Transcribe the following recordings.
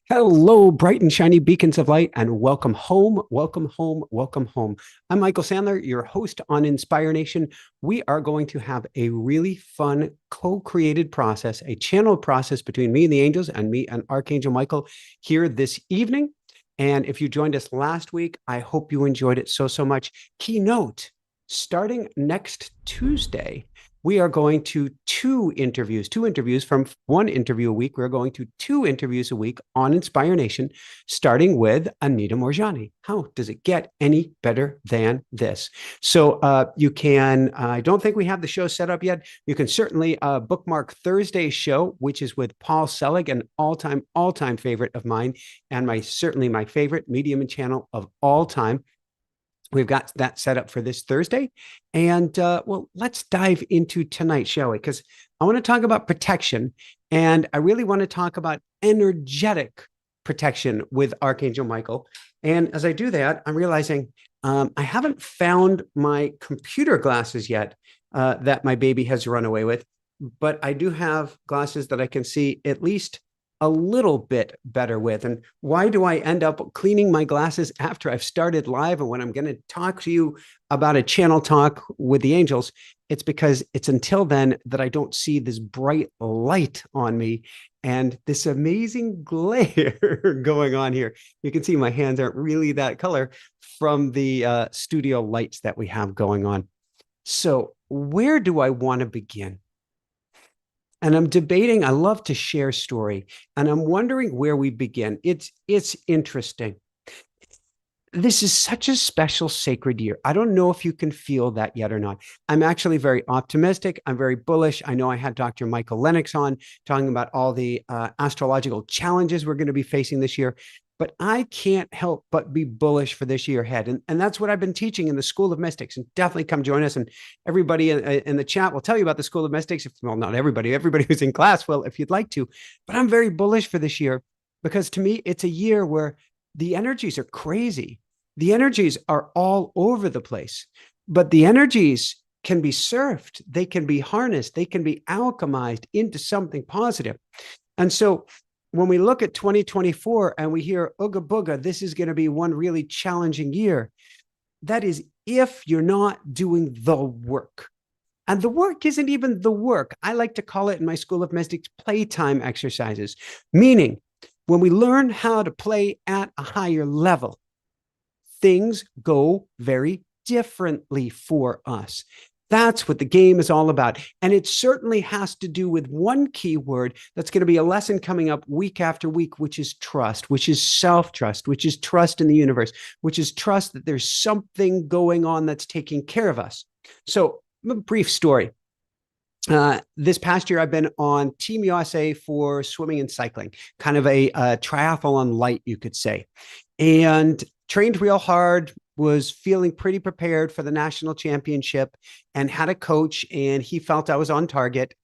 Hello, bright and shiny beacons of light, and welcome home, welcome home, welcome home. I'm Michael Sandler, your host on Inspire Nation. We are going to have a really fun co-created process, a channeled process between me and the angels and me and Archangel Michael here this evening. And if you joined us last week, I hope you enjoyed it so much. Keynote, starting next Tuesday, we are going to two interviews from one interview a week. We're going to two interviews a week on Inspire Nation, starting with Anita Morjani. How does it get any better than this? So you can, I don't think we have the show set up yet. You can certainly bookmark Thursday's show, which is with Paul Selig, an all-time favorite of mine, and certainly my favorite medium and channel of all time. We've got that set up for this Thursday. And well, let's dive into tonight, shall we? Because I want to talk about protection. And I really want to talk about energetic protection with Archangel Michael. And as I do that, I'm realizing I haven't found my computer glasses yet that my baby has run away with. But I do have glasses that I can see at least a little bit better with. And why do I end up cleaning my glasses after I've started live? And when I'm going to talk to you about a channel talk with the angels, it's because it's until then that I don't see this bright light on me and this amazing glare going on here. You can see my hands aren't really that color from the studio lights that we have going on. So where do I want to begin? And I'm debating, I love to share story, and I'm wondering where we begin. It's interesting. This is such a special sacred year. I don't know if you can feel that yet or not. I'm actually very optimistic. I'm very bullish. I know I had Dr. Michael Lennox on talking about all the astrological challenges we're going to be facing this year. But I can't help but be bullish for this year ahead. And that's what I've been teaching in the School of Mystics. And definitely come join us. And everybody in the chat will tell you about the School of Mystics. Well, not everybody who's in class will, if you'd like to. But I'm very bullish for this year because to me, it's a year where the energies are crazy. The energies are all over the place. But the energies can be surfed. They can be harnessed. They can be alchemized into something positive. And so when we look at 2024 and we hear ooga booga, this is going to be one really challenging year. That is if you're not doing the work. And the work isn't even the work. I like to call it in my School of Mystics playtime exercises, meaning when we learn how to play at a higher level, things go very differently for us. That's what the game is all about. And it certainly has to do with one key word that's going to be a lesson coming up week after week, which is trust, which is self-trust, which is trust in the universe, which is trust that there's something going on that's taking care of us. So a brief story. This past year, I've been on Team USA for swimming and cycling, kind of a triathlon light, you could say. And trained real hard, was feeling pretty prepared for the national championship and had a coach and he felt I was on target.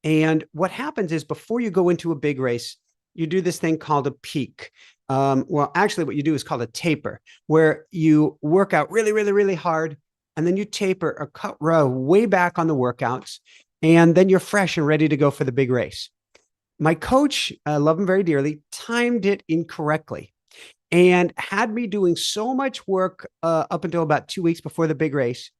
And what happens is before you go into a big race, you do this thing called a peak. Well, actually what you do is called a taper, where you work out really, really, really hard. And then you taper or cut row way back on the workouts. And then you're fresh and ready to go for the big race. My coach, I love him very dearly, timed it incorrectly and had me doing so much work up until about 2 weeks before the big race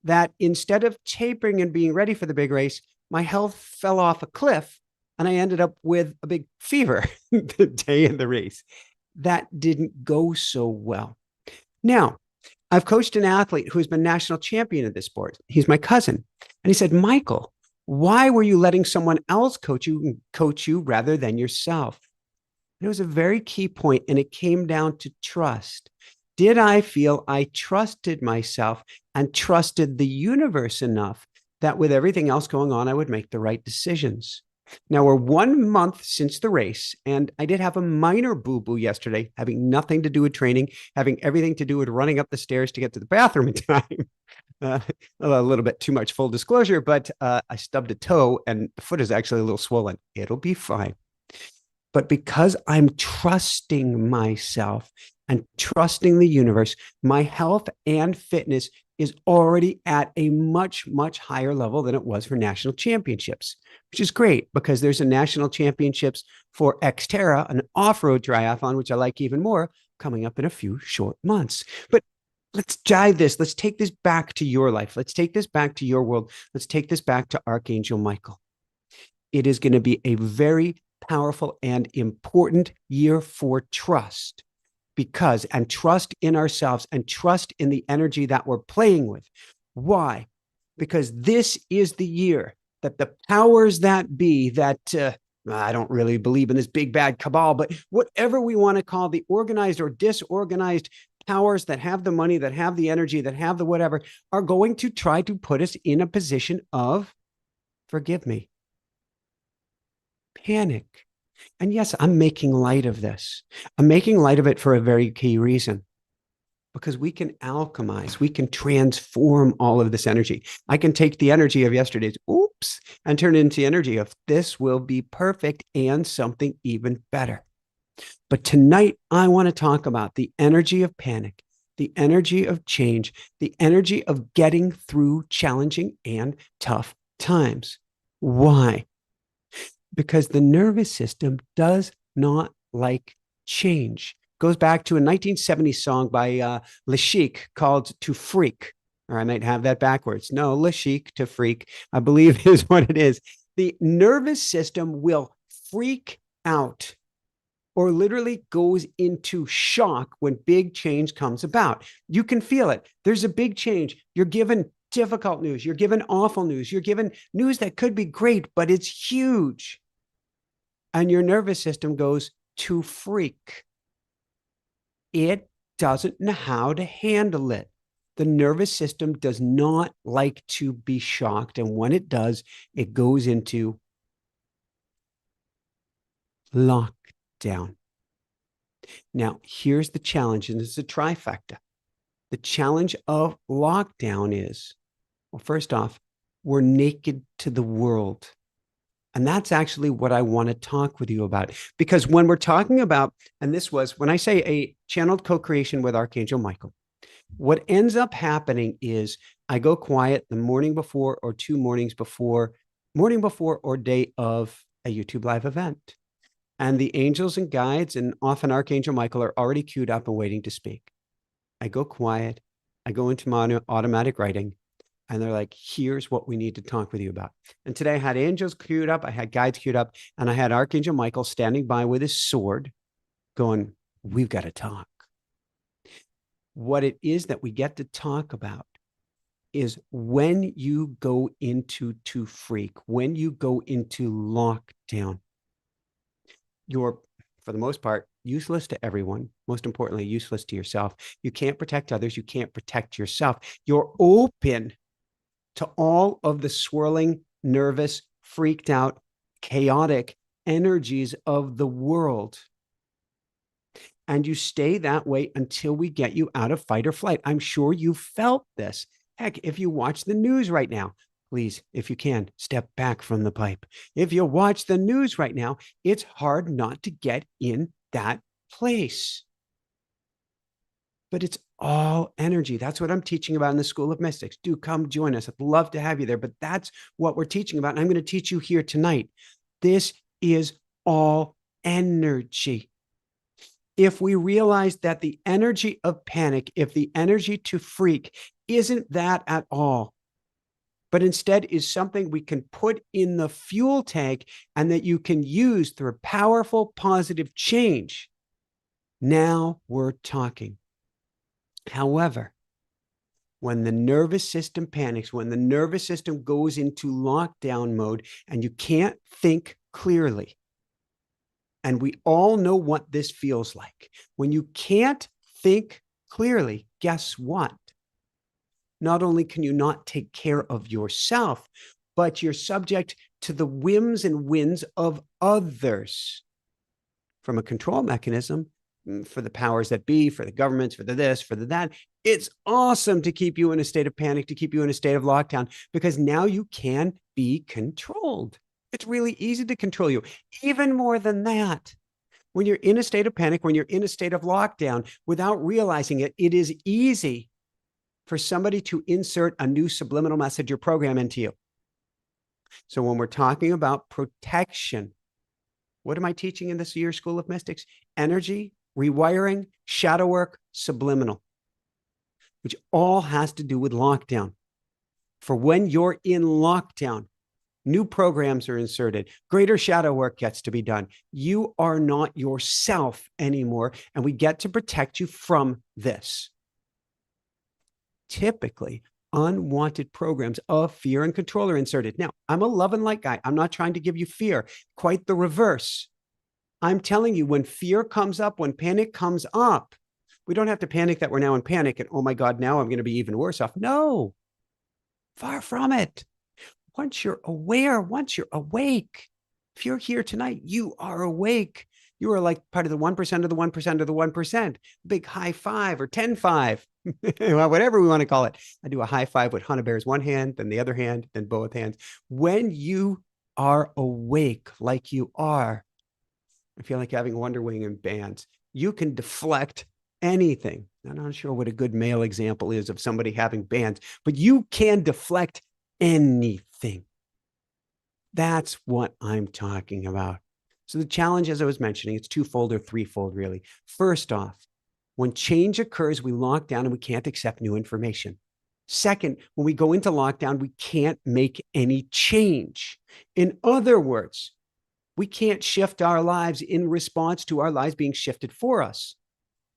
that instead of tapering and being ready for the big race, my health fell off a cliff and I ended up with a big fever the day of the race. That didn't go so well. Now, I've coached an athlete who's been national champion of this sport. He's my cousin. And he said, Michael, why were you letting someone else coach you rather than yourself? It was a very key point, and it came down to trust. Did I feel I trusted myself and trusted the universe enough that with everything else going on, I would make the right decisions? Now, we're 1 month since the race, and I did have a minor boo-boo yesterday, having nothing to do with training, having everything to do with running up the stairs to get to the bathroom in time. A little bit too much full disclosure, but I stubbed a toe, and the foot is actually a little swollen. It'll be fine. But because I'm trusting myself and trusting the universe, my health and fitness is already at a much, much higher level than it was for national championships, which is great because there's a national championships for Xterra, an off-road triathlon, which I like even more, coming up in a few short months. But let's dive this. Let's take this back to your life. Let's take this back to your world. Let's take this back to Archangel Michael. It is going to be a very powerful and important year for trust and trust in ourselves and trust in the energy that we're playing with. Why? Because this is the year that the powers that be that, I don't really believe in this big bad cabal, but whatever we want to call the organized or disorganized powers that have the money, that have the energy, that have the whatever, are going to try to put us in a position of, forgive me, panic. And yes, I'm making light of this. I'm making light of it for a very key reason. Because we can alchemize, we can transform all of this energy. I can take the energy of yesterday's oops and turn it into energy of this will be perfect and something even better. But tonight, I want to talk about the energy of panic, the energy of change, the energy of getting through challenging and tough times. Why? Because the nervous system does not like change. Goes back to a 1970s song by Le Chic called To Freak, or I might have that backwards. No, Le Chic, To Freak, I believe is what it is. The nervous system will freak out or literally goes into shock when big change comes about. You can feel it. There's a big change. You're given difficult news. You're given awful news. You're given news that could be great, but it's huge. And your nervous system goes to freak. It doesn't know how to handle it. The nervous system does not like to be shocked. And when it does, it goes into lockdown. Now, here's the challenge, and it's a trifecta. The challenge of lockdown is, well, first off, we're naked to the world. And that's actually what I want to talk with you about. Because when we're talking about, and this was when I say a channeled co-creation with Archangel Michael, what ends up happening is I go quiet the morning before or 2 mornings before, morning before or day of a YouTube live event. And the angels and guides and often Archangel Michael are already queued up and waiting to speak. I go quiet. I go into my automatic writing. And they're like, here's what we need to talk with you about. And today I had angels queued up, I had guides queued up, and I had Archangel Michael standing by with his sword going, we've got to talk. What it is that we get to talk about is when you go into to freak, when you go into lockdown, you're, for the most part, useless to everyone. Most importantly, useless to yourself. You can't protect others. You can't protect yourself. You're open to all of the swirling, nervous, freaked out, chaotic energies of the world. And you stay that way until we get you out of fight or flight. I'm sure you felt this. Heck, if you watch the news right now, please, if you can, step back from the pipe. If you watch the news right now, it's hard not to get in that place. But it's all energy. That's what I'm teaching about in the School of Mystics. Do come join us. I'd love to have you there, but that's what we're teaching about. And I'm going to teach you here tonight. This is all energy. If we realize that the energy of panic, if the energy to freak isn't that at all, but instead is something we can put in the fuel tank and that you can use through powerful, positive change, now we're talking. However, when the nervous system panics, when the nervous system goes into lockdown mode and you can't think clearly, and we all know what this feels like. When you can't think clearly, guess what? Not only can you not take care of yourself, but you're subject to the whims and winds of others. From a control mechanism, for the powers that be, for the governments, for the this, for the that. It's awesome to keep you in a state of panic, to keep you in a state of lockdown, because now you can be controlled. It's really easy to control you. Even more than that, when you're in a state of panic, when you're in a state of lockdown, without realizing it, it is easy for somebody to insert a new subliminal message or program into you. So when we're talking about protection, what am I teaching in this year's School of Mystics? Energy, rewiring, shadow work, subliminal, which all has to do with lockdown. For when you're in lockdown, new programs are inserted, greater shadow work gets to be done. You are not yourself anymore, and we get to protect you from this. Typically, unwanted programs of fear and control are inserted. Now, I'm a love and light guy. I'm not trying to give you fear, quite the reverse. I'm telling you, when fear comes up, when panic comes up, we don't have to panic that we're now in panic and, oh my God, now I'm going to be even worse off. No, far from it. Once you're aware, once you're awake, if you're here tonight, you are awake. You are like part of the 1% of the 1% of the 1%. Big high five or 10-5, whatever we want to call it. I do a high five with Hannah Bear's one hand, then the other hand, then both hands. When you are awake like you are, I feel like having Wonder Wing in bands. You can deflect anything. I'm not sure what a good male example is of somebody having bands, but you can deflect anything. That's what I'm talking about. So the challenge, as I was mentioning, it's twofold or threefold, really. First off, when change occurs, we lock down and we can't accept new information. Second, when we go into lockdown, we can't make any change. In other words, we can't shift our lives in response to our lives being shifted for us.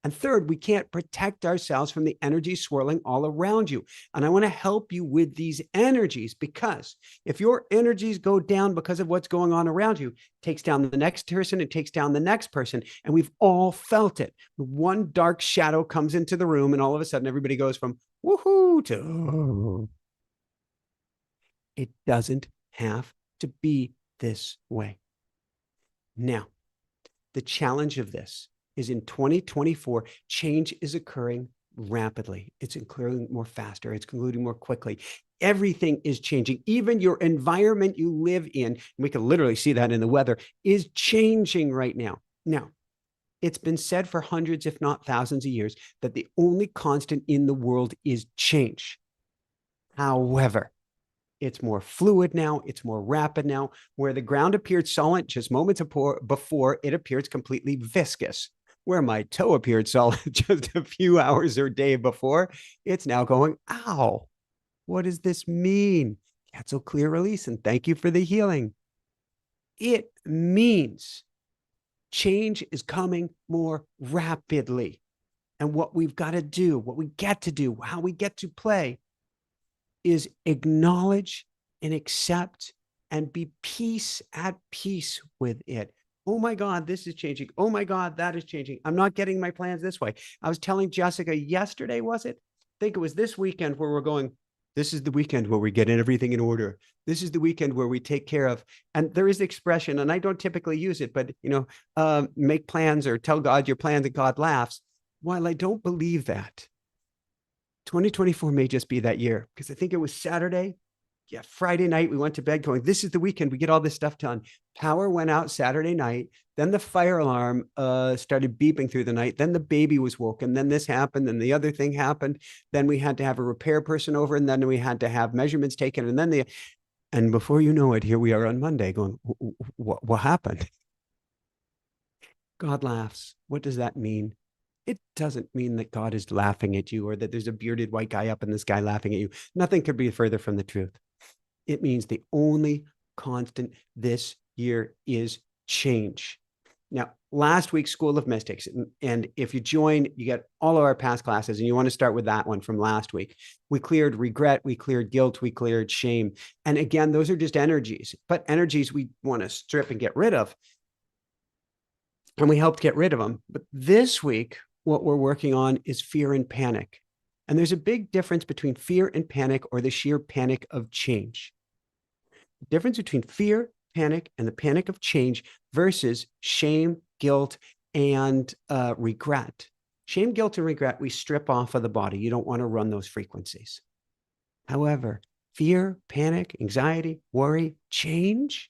And third, we can't protect ourselves from the energy swirling all around you. And I want to help you with these energies, because if your energies go down because of what's going on around you, it takes down the next person, it takes down the next person. And we've all felt it. One dark shadow comes into the room and all of a sudden everybody goes from woohoo to oh. It doesn't have to be this way. Now, the challenge of this is in 2024, change is occurring rapidly. It's occurring more faster. It's concluding more quickly. Everything is changing. Even your environment you live in, and we can literally see that in the weather, is changing right now. Now, it's been said for hundreds, if not thousands of years, that the only constant in the world is change. However, it's more fluid now. It's more rapid now. Where the ground appeared solid just moments before, it appears completely viscous. Where my toe appeared solid just a few hours or day before, it's now going, ow, what does this mean? Cancel, clear, release, and thank you for the healing. It means change is coming more rapidly. And what we've got to do, what we get to do, how we get to play is acknowledge and accept and be at peace with it. Oh my God, this is changing. Oh my God, that is changing. I'm not getting my plans this way. I was telling Jessica yesterday, was it? I think it was this weekend where we're going, this is the weekend where we get everything in order. This is the weekend where we take care of, and there is the expression, and I don't typically use it, but make plans or tell God your plans and God laughs. While I don't believe that, 2024 may just be that year, because I think it was Saturday. Yeah, Friday night, we went to bed going, this is the weekend. We get all this stuff done. Power went out Saturday night. Then the fire alarm started beeping through the night. Then the baby was woken. Then this happened. Then the other thing happened. Then we had to have a repair person over. And then we had to have measurements taken. And before you know it, here we are on Monday going, what happened? God laughs. What does that mean? It doesn't mean that God is laughing at you or that there's a bearded white guy up in the sky laughing at you. Nothing could be further from the truth. It means the only constant this year is change. Now, last week's School of Mystics, and if you join, you get all of our past classes, and you want to start with that one from last week. We cleared regret, we cleared guilt, we cleared shame. And again, those are just energies, but energies we want to strip and get rid of. And we helped get rid of them. But this week, what we're working on is fear and panic. And there's a big difference between fear and panic, or the sheer panic of change. The difference between fear, panic, and the panic of change versus shame, guilt, and regret. Shame, guilt, and regret, we strip off of the body. You don't want to run those frequencies. However, fear, panic, anxiety, worry, change,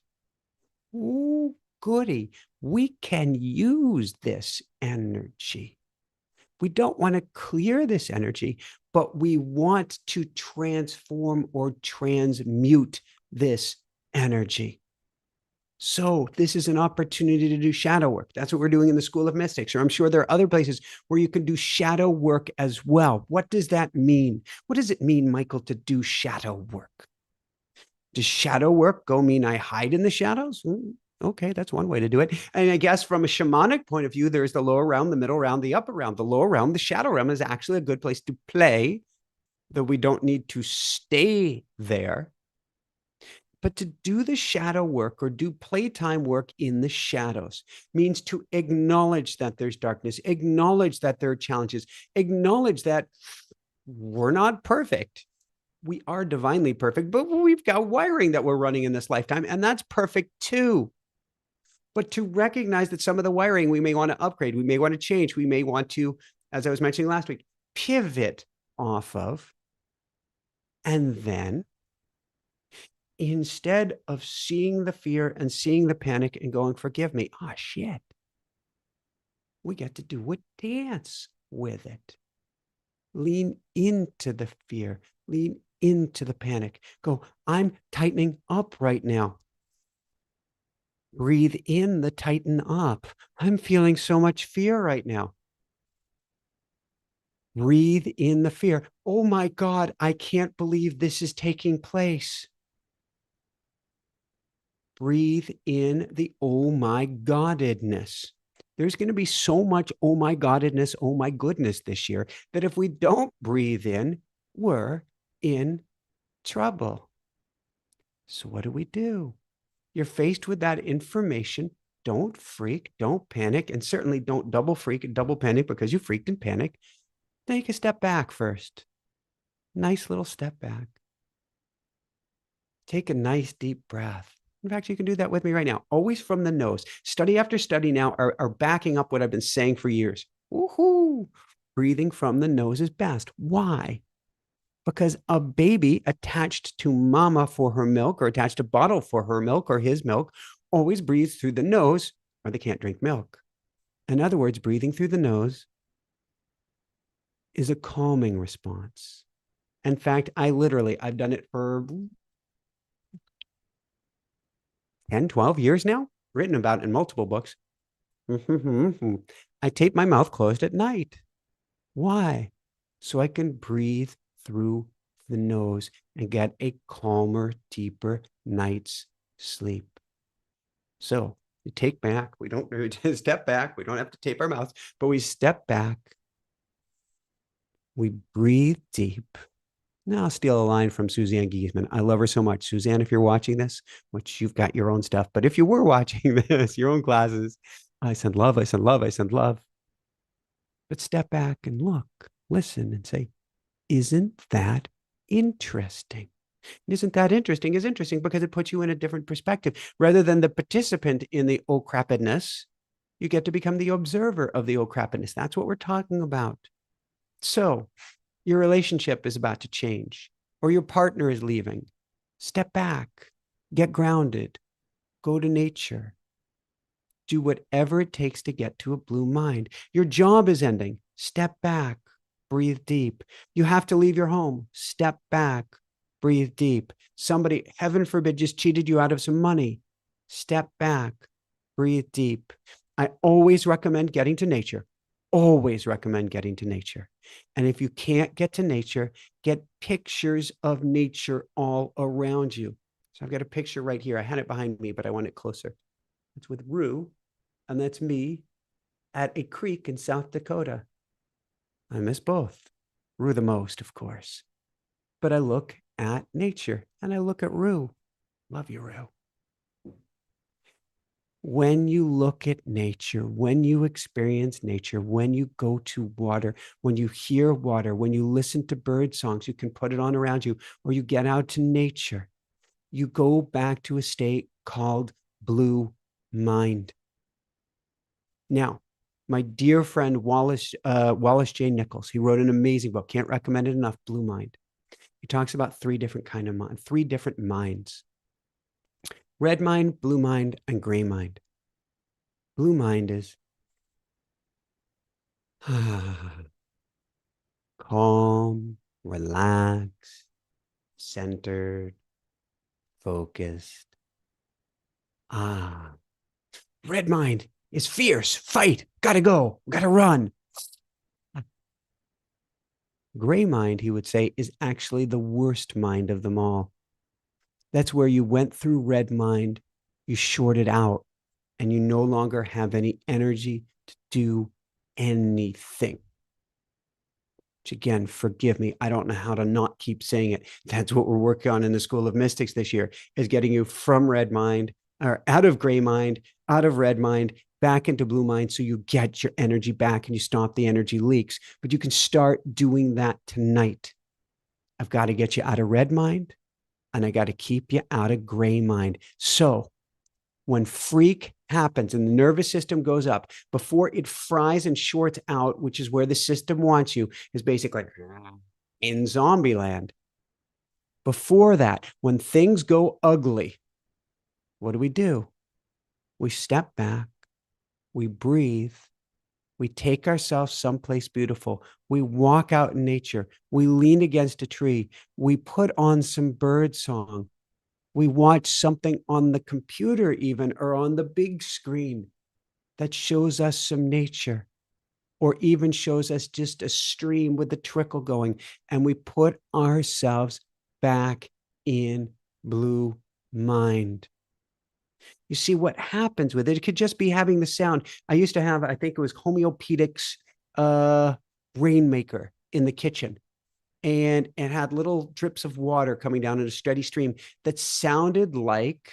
ooh, goody. We can use this energy. We don't want to clear this energy, but we want to transform or transmute this energy. So this is an opportunity to do shadow work. That's what we're doing in the School of Mystics, or I'm sure there are other places where you can do shadow work as well. What does that mean? What does it mean, Michael, to do shadow work? Does shadow work mean I hide in the shadows? Okay, that's one way to do it. And I guess from a shamanic point of view, there's the lower realm, the middle realm, the upper realm. The lower realm, the shadow realm, is actually a good place to play, though we don't need to stay there. But to do the shadow work or do playtime work in the shadows means to acknowledge that there's darkness, acknowledge that there are challenges, acknowledge that we're not perfect. We are divinely perfect, but we've got wiring that we're running in this lifetime, and that's perfect too. But to recognize that some of the wiring we may want to upgrade, we may want to change, we may want to, as I was mentioning last week, pivot off of. And then instead of seeing the fear and seeing the panic and going, forgive me, shit, we get to do a dance with it. Lean into the fear, lean into the panic. Go, I'm tightening up right now. Breathe in the tighten up. I'm feeling so much fear right now. Breathe in the fear. Oh my God, I can't believe this is taking place. Breathe in the oh my Goddedness. There's going to be so much oh my Goddedness, oh my goodness this year that if we don't breathe in, we're in trouble. So what do? You're faced with that information. Don't freak, don't panic, and certainly don't double freak and double panic because you freaked and panicked. Take a step back first. Nice little step back. Take a nice deep breath. In fact, you can do that with me right now, always from the nose. Study after study now are backing up what I've been saying for years. Woohoo! Breathing from the nose is best. Why? Because a baby attached to mama for her milk or attached to bottle for her milk or his milk always breathes through the nose or they can't drink milk. In other words, breathing through the nose is a calming response. In fact, I've done it for 10, 12 years now, written about in multiple books. I tape my mouth closed at night. Why? So I can breathe through the nose and get a calmer, deeper night's sleep. So we take back, we don't step back, we don't have to tape our mouths, but we step back, we breathe deep. Now I'll steal a line from Suzanne Giesman. I love her so much. Suzanne, if you're watching this, which you've got your own stuff, but if you were watching this, your own classes, I send love, I send love, I send love. But step back and look, listen and say, isn't that interesting? Isn't that interesting? Is interesting because it puts you in a different perspective. Rather than the participant in the oh crappiness, you get to become the observer of the oh crappiness. That's what we're talking about. So your relationship is about to change, or your partner is leaving. Step back, get grounded, go to nature. Do whatever it takes to get to a blue mind. Your job is ending. Step back, breathe deep. You have to leave your home. Step back, breathe deep. Somebody, heaven forbid, just cheated you out of some money. Step back, breathe deep. I always recommend getting to nature. Always recommend getting to nature. And if you can't get to nature, get pictures of nature all around you. So I've got a picture right here. I had it behind me, but I want it closer. It's with Rue, and that's me at a creek in South Dakota. I miss both. Rue the most, of course. But I look at nature and I look at Rue. Love you, Rue. When you look at nature, when you experience nature, when you go to water, when you hear water, when you listen to bird songs, you can put it on around you, or you get out to nature, you go back to a state called blue mind. Now, my dear friend Wallace J. Nichols, he wrote an amazing book. Can't recommend it enough. Blue Mind. He talks about three different minds: red mind, blue mind, and gray mind. Blue mind is calm, relaxed, centered, focused. Ah, red mind is fierce, fight, gotta go, gotta run. Gray mind, he would say, is actually the worst mind of them all. That's where you went through red mind, you shorted out, and you no longer have any energy to do anything. Which again, forgive me, I don't know how to not keep saying it. That's what we're working on in the School of Mystics this year, is getting you from red mind, or out of gray mind, out of red mind, back into blue mind, so you get your energy back and you stop the energy leaks. But you can start doing that tonight. I've got to get you out of red mind, and I got to keep you out of gray mind. So when freak happens and the nervous system goes up, before it fries and shorts out, which is where the system wants you, is basically in zombie land. Before that, when things go ugly, what do? We step back, we breathe, we take ourselves someplace beautiful, we walk out in nature, we lean against a tree, we put on some bird song, we watch something on the computer even, or on the big screen that shows us some nature, or even shows us just a stream with a trickle going, and we put ourselves back in blue mind. You see what happens with it. It could just be having the sound. I used to have, I think it was Homeopedic's rainmaker in the kitchen. And it had little drips of water coming down in a steady stream that sounded like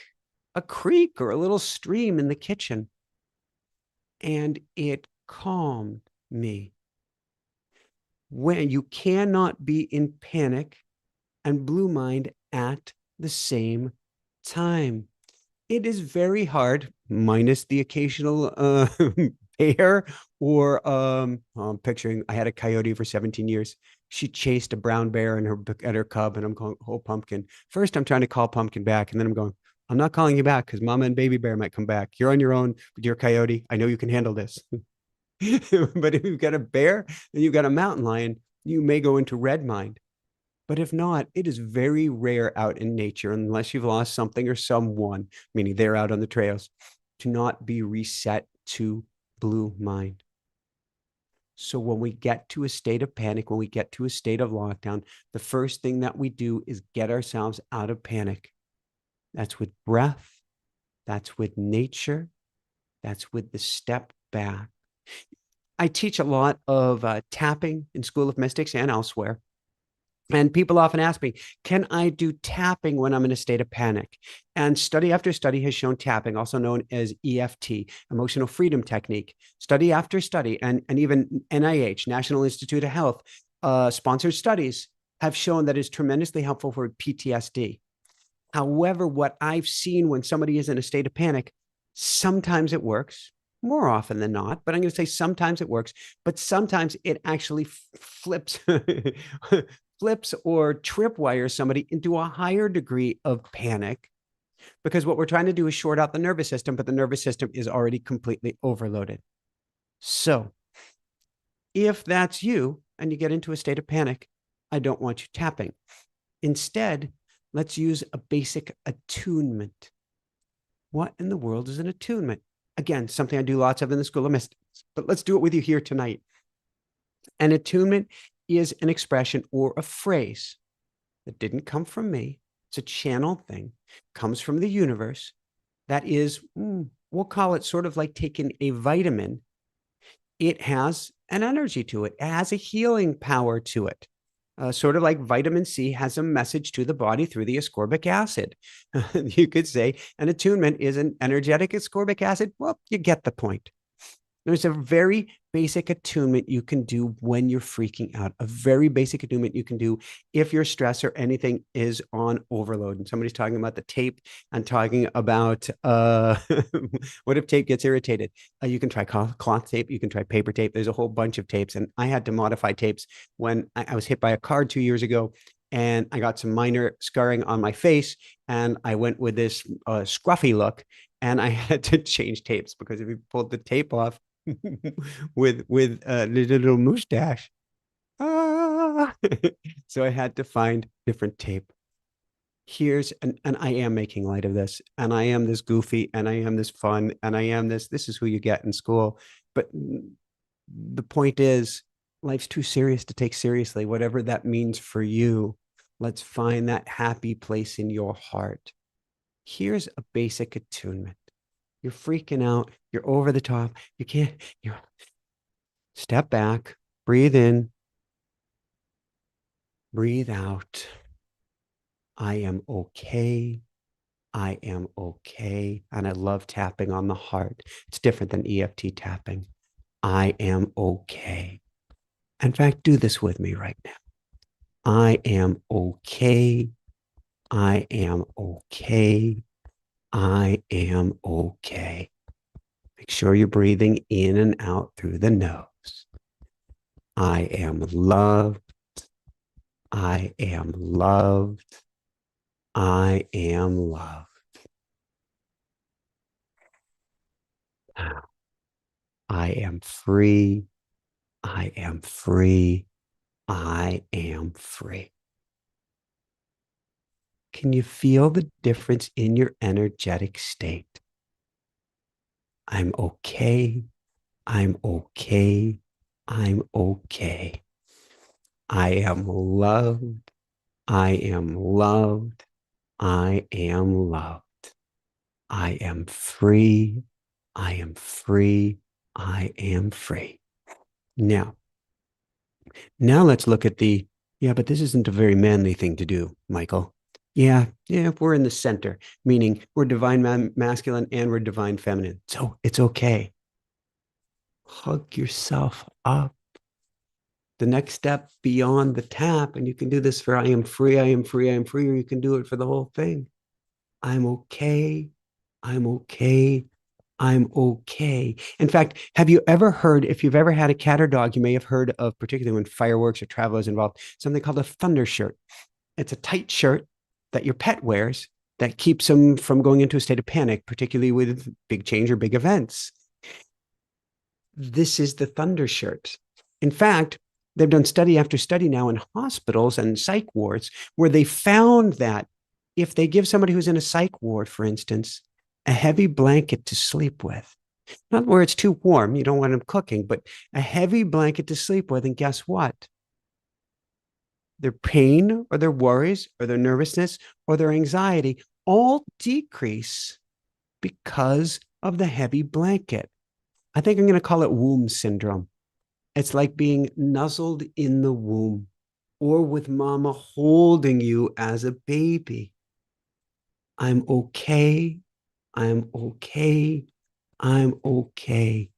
a creek or a little stream in the kitchen. And it calmed me. When you cannot be in panic and blue mind at the same time. It is very hard, minus the occasional bear, or I'm picturing, I had a coyote for 17 years. She chased a brown bear and her cub, and I'm going, oh, Pumpkin. First, I'm trying to call Pumpkin back, and then I'm going, I'm not calling you back because Mama and Baby Bear might come back. You're on your own with your coyote. I know you can handle this. But if you've got a bear and you've got a mountain lion, you may go into red mind. But if not, it is very rare out in nature, unless you've lost something or someone, meaning they're out on the trails, to not be reset to blue mind. So when we get to a state of panic, when we get to a state of lockdown, the first thing that we do is get ourselves out of panic. That's with breath. That's with nature. That's with the step back. I teach a lot of tapping in School of Mystics and elsewhere. And people often ask me, can I do tapping when I'm in a state of panic? And study after study has shown tapping, also known as EFT, emotional freedom technique. Study after study, and even NIH, National Institute of Health, sponsored studies have shown that it's tremendously helpful for PTSD. However, what I've seen when somebody is in a state of panic, sometimes it works, more often than not, but I'm going to say sometimes it works, but sometimes it actually flips flips or tripwires somebody into a higher degree of panic, because what we're trying to do is short out the nervous system, but the nervous system is already completely overloaded. So if that's you and you get into a state of panic, I don't want you tapping. Instead, let's use a basic attunement. What in the world is an attunement? Again, something I do lots of in the School of Mystics, but let's do it with you here tonight. An attunement is an expression or a phrase that didn't come from me. It's a channel thing, comes from the universe. That is, we'll call it sort of like taking a vitamin. It has an energy to it. It has a healing power to it. Sort of like vitamin C has a message to the body through the ascorbic acid. You could say an attunement is an energetic ascorbic acid. Well, you get the point. There's a very basic attunement you can do when you're freaking out, a very basic attunement you can do if your stress or anything is on overload. And somebody's talking about the tape and talking about what if tape gets irritated? You can try cloth tape, you can try paper tape. There's a whole bunch of tapes. And I had to modify tapes when I was hit by a car 2 years ago. And I got some minor scarring on my face, and I went with this scruffy look, and I had to change tapes, because if you pulled the tape off with a little mustache, So I had to find different tape. And I am making light of this, and I am this goofy, and I am this fun, and I am this is who you get in school. But the point is, life's too serious to take seriously, whatever that means for you. Let's find that happy place in your heart. Here's a basic attunement. You're freaking out. You're over the top. You can't, you step back, breathe in, breathe out. I am okay. I am okay. And I love tapping on the heart. It's different than EFT tapping. I am okay. In fact, do this with me right now. I am okay. I am okay. I am okay. Make sure you're breathing in and out through the nose. I am loved. I am loved. I am loved. I am free. I am free. I am free. Can you feel the difference in your energetic state? I'm okay. I'm okay. I'm okay. I am loved. I am loved. I am loved. I am free. I am free. I am free. Now let's look at yeah, but this isn't a very manly thing to do, Michael. Yeah, we're in the center, meaning we're divine masculine and we're divine feminine. So it's okay. Hug yourself up. The next step beyond the tap, and you can do this for I am free, I am free, I am free, or you can do it for the whole thing. I'm okay. I'm okay. I'm okay. In fact, have you ever heard, if you've ever had a cat or dog, you may have heard of, particularly when fireworks or travel is involved, something called a thunder shirt. It's a tight shirt that your pet wears that keeps them from going into a state of panic, particularly with big change or big events. This is the thunder shirt. In fact, they've done study after study now in hospitals and psych wards where they found that if they give somebody who's in a psych ward, for instance, a heavy blanket to sleep with, not where it's too warm, you don't want them cooking, but a heavy blanket to sleep with, and guess what? Their pain or their worries or their nervousness or their anxiety all decrease because of the heavy blanket. I think I'm going to call it womb syndrome. It's like being nuzzled in the womb or with mama holding you as a baby. I'm okay. I'm okay. I'm okay.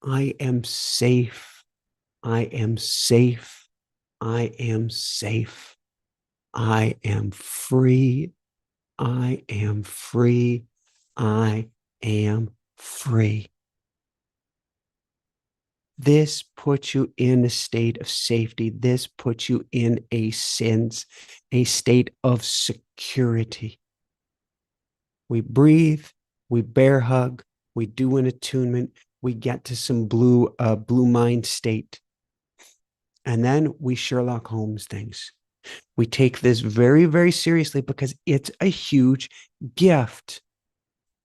I am safe. I am safe. I am safe. I am free. I am free. I am free. This puts you in a state of safety. This puts you in a state of security. We breathe, we bear hug, we do an attunement, we get to some blue mind state. And then we Sherlock Holmes things. We take this very, very seriously because it's a huge gift.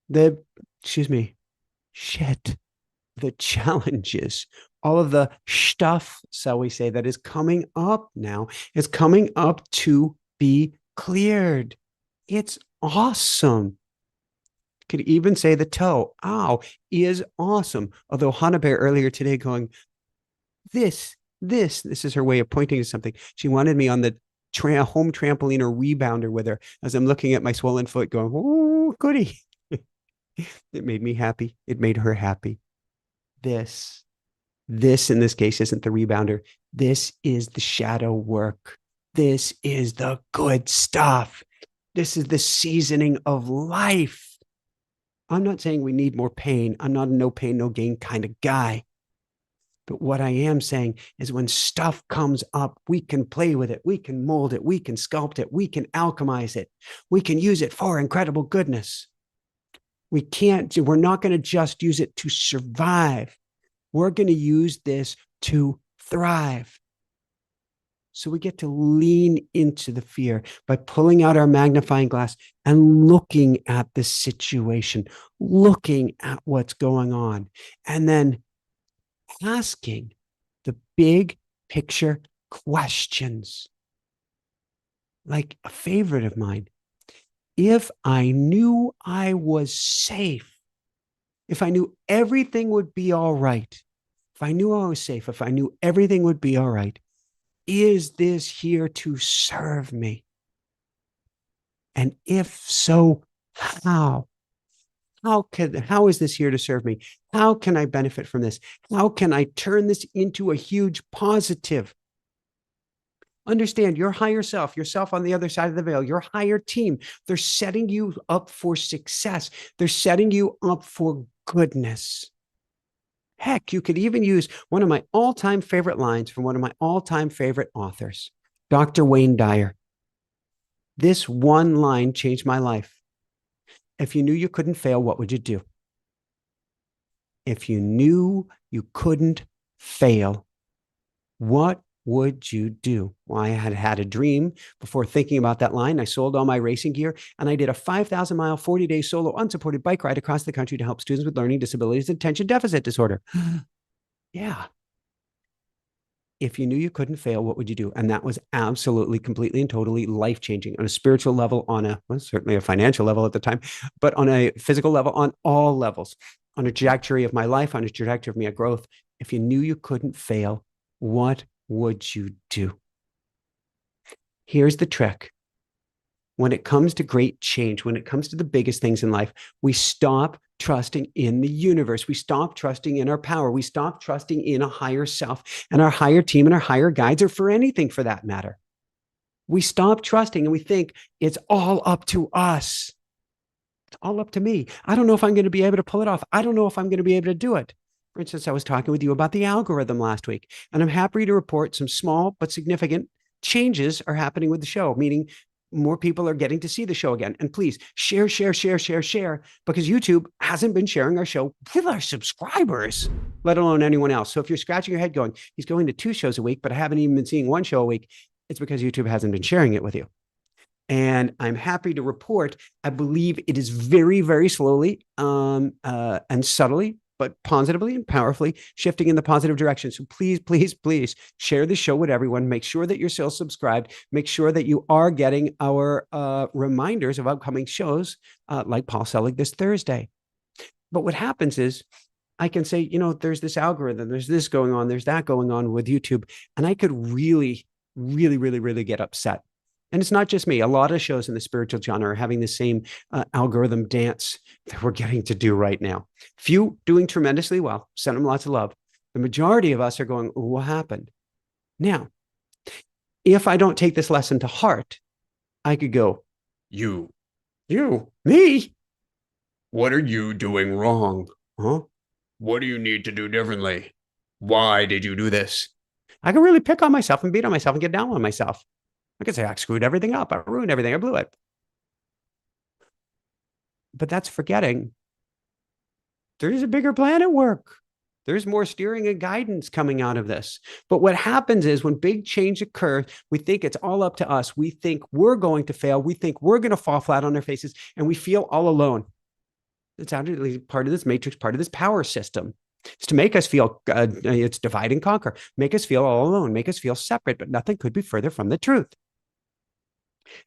The challenges, all of the stuff, shall we say, that is coming up now is coming up to be cleared. It's awesome. Could even say the toe, ow, is awesome. Although Hannah Bear earlier today going, this is her way of pointing to something. She wanted me on the home trampoline or rebounder with her as I'm looking at my swollen foot going, oh, goody. It made me happy. It made her happy. This in this case isn't the rebounder. This is the shadow work. This is the good stuff. This is the seasoning of life. I'm not saying we need more pain. I'm not a no pain, no gain kind of guy. But what I am saying is when stuff comes up, we can play with it. We can mold it. We can sculpt it. We can alchemize it. We can use it for incredible goodness. We're not going to just use it to survive. We're going to use this to thrive. So we get to lean into the fear by pulling out our magnifying glass and looking at the situation, looking at what's going on, and then asking the big picture questions. Like a favorite of mine, if I knew I was safe, if I knew everything would be all right, if I knew I was safe, if I knew everything would be all right, is this here to serve me? And if so, how? How is this here to serve me? How can I benefit from this? How can I turn this into a huge positive? Understand your higher self, yourself on the other side of the veil, your higher team, they're setting you up for success. They're setting you up for goodness. Heck, you could even use one of my all-time favorite lines from one of my all-time favorite authors, Dr. Wayne Dyer. This one line changed my life. If you knew you couldn't fail, what would you do? If you knew you couldn't fail, what would you do? Well, I had had a dream before thinking about that line. I sold all my racing gear and I did a 5,000-mile, 40-day solo unsupported bike ride across the country to help students with learning disabilities and attention deficit disorder. Yeah. If you knew you couldn't fail, what would you do? And that was absolutely, completely, and totally life-changing on a spiritual level, on a, well, certainly a financial level at the time, but on a physical level, on all levels, on a trajectory of my life, on a trajectory of my growth. If you knew you couldn't fail, what would you do? Here's the trick. When it comes to great change, when it comes to the biggest things in life, we stop trusting in the universe. We stop trusting in our power. We stop trusting in a higher self and our higher team and our higher guides, or for anything for that matter. We stop trusting and we think it's all up to us. It's all up to me. I don't know if I'm going to be able to pull it off. I don't know if I'm going to be able to do it. For instance, I was talking with you about the algorithm last week, and I'm happy to report some small but significant changes are happening with the show, meaning more people are getting to see the show again. And please share, because YouTube hasn't been sharing our show with our subscribers, let alone anyone else. So if you're scratching your head going, he's going to 2 shows a week, but I haven't even been seeing 1 show a week, it's because YouTube hasn't been sharing it with you. And I'm happy to report, I believe it is very, very slowly and subtly, but positively and powerfully shifting in the positive direction. So please, please, please share the show with everyone. Make sure that you're still subscribed. Make sure that you are getting our reminders of upcoming shows like Paul Selig this Thursday. But what happens is I can say, there's this algorithm, there's this going on, there's that going on with YouTube. And I could really, really, really, really get upset. And it's not just me. A lot of shows in the spiritual genre are having the same algorithm dance that we're getting to do right now. Few doing tremendously well. Send them lots of love. The majority of us are going, what happened? Now, if I don't take this lesson to heart, I could go, you, me? What are you doing wrong? Huh? What do you need to do differently? Why did you do this? I can really pick on myself and beat on myself and get down on myself. I could say I screwed everything up. I ruined everything. I blew it. But that's forgetting there's a bigger plan at work. There's more steering and guidance coming out of this. But what happens is when big change occurs, we think it's all up to us. We think we're going to fail. We think we're going to fall flat on our faces, and we feel all alone. It's actually part of this matrix, part of this power system. It's to make us feel, it's divide and conquer, make us feel all alone, make us feel separate, but nothing could be further from the truth.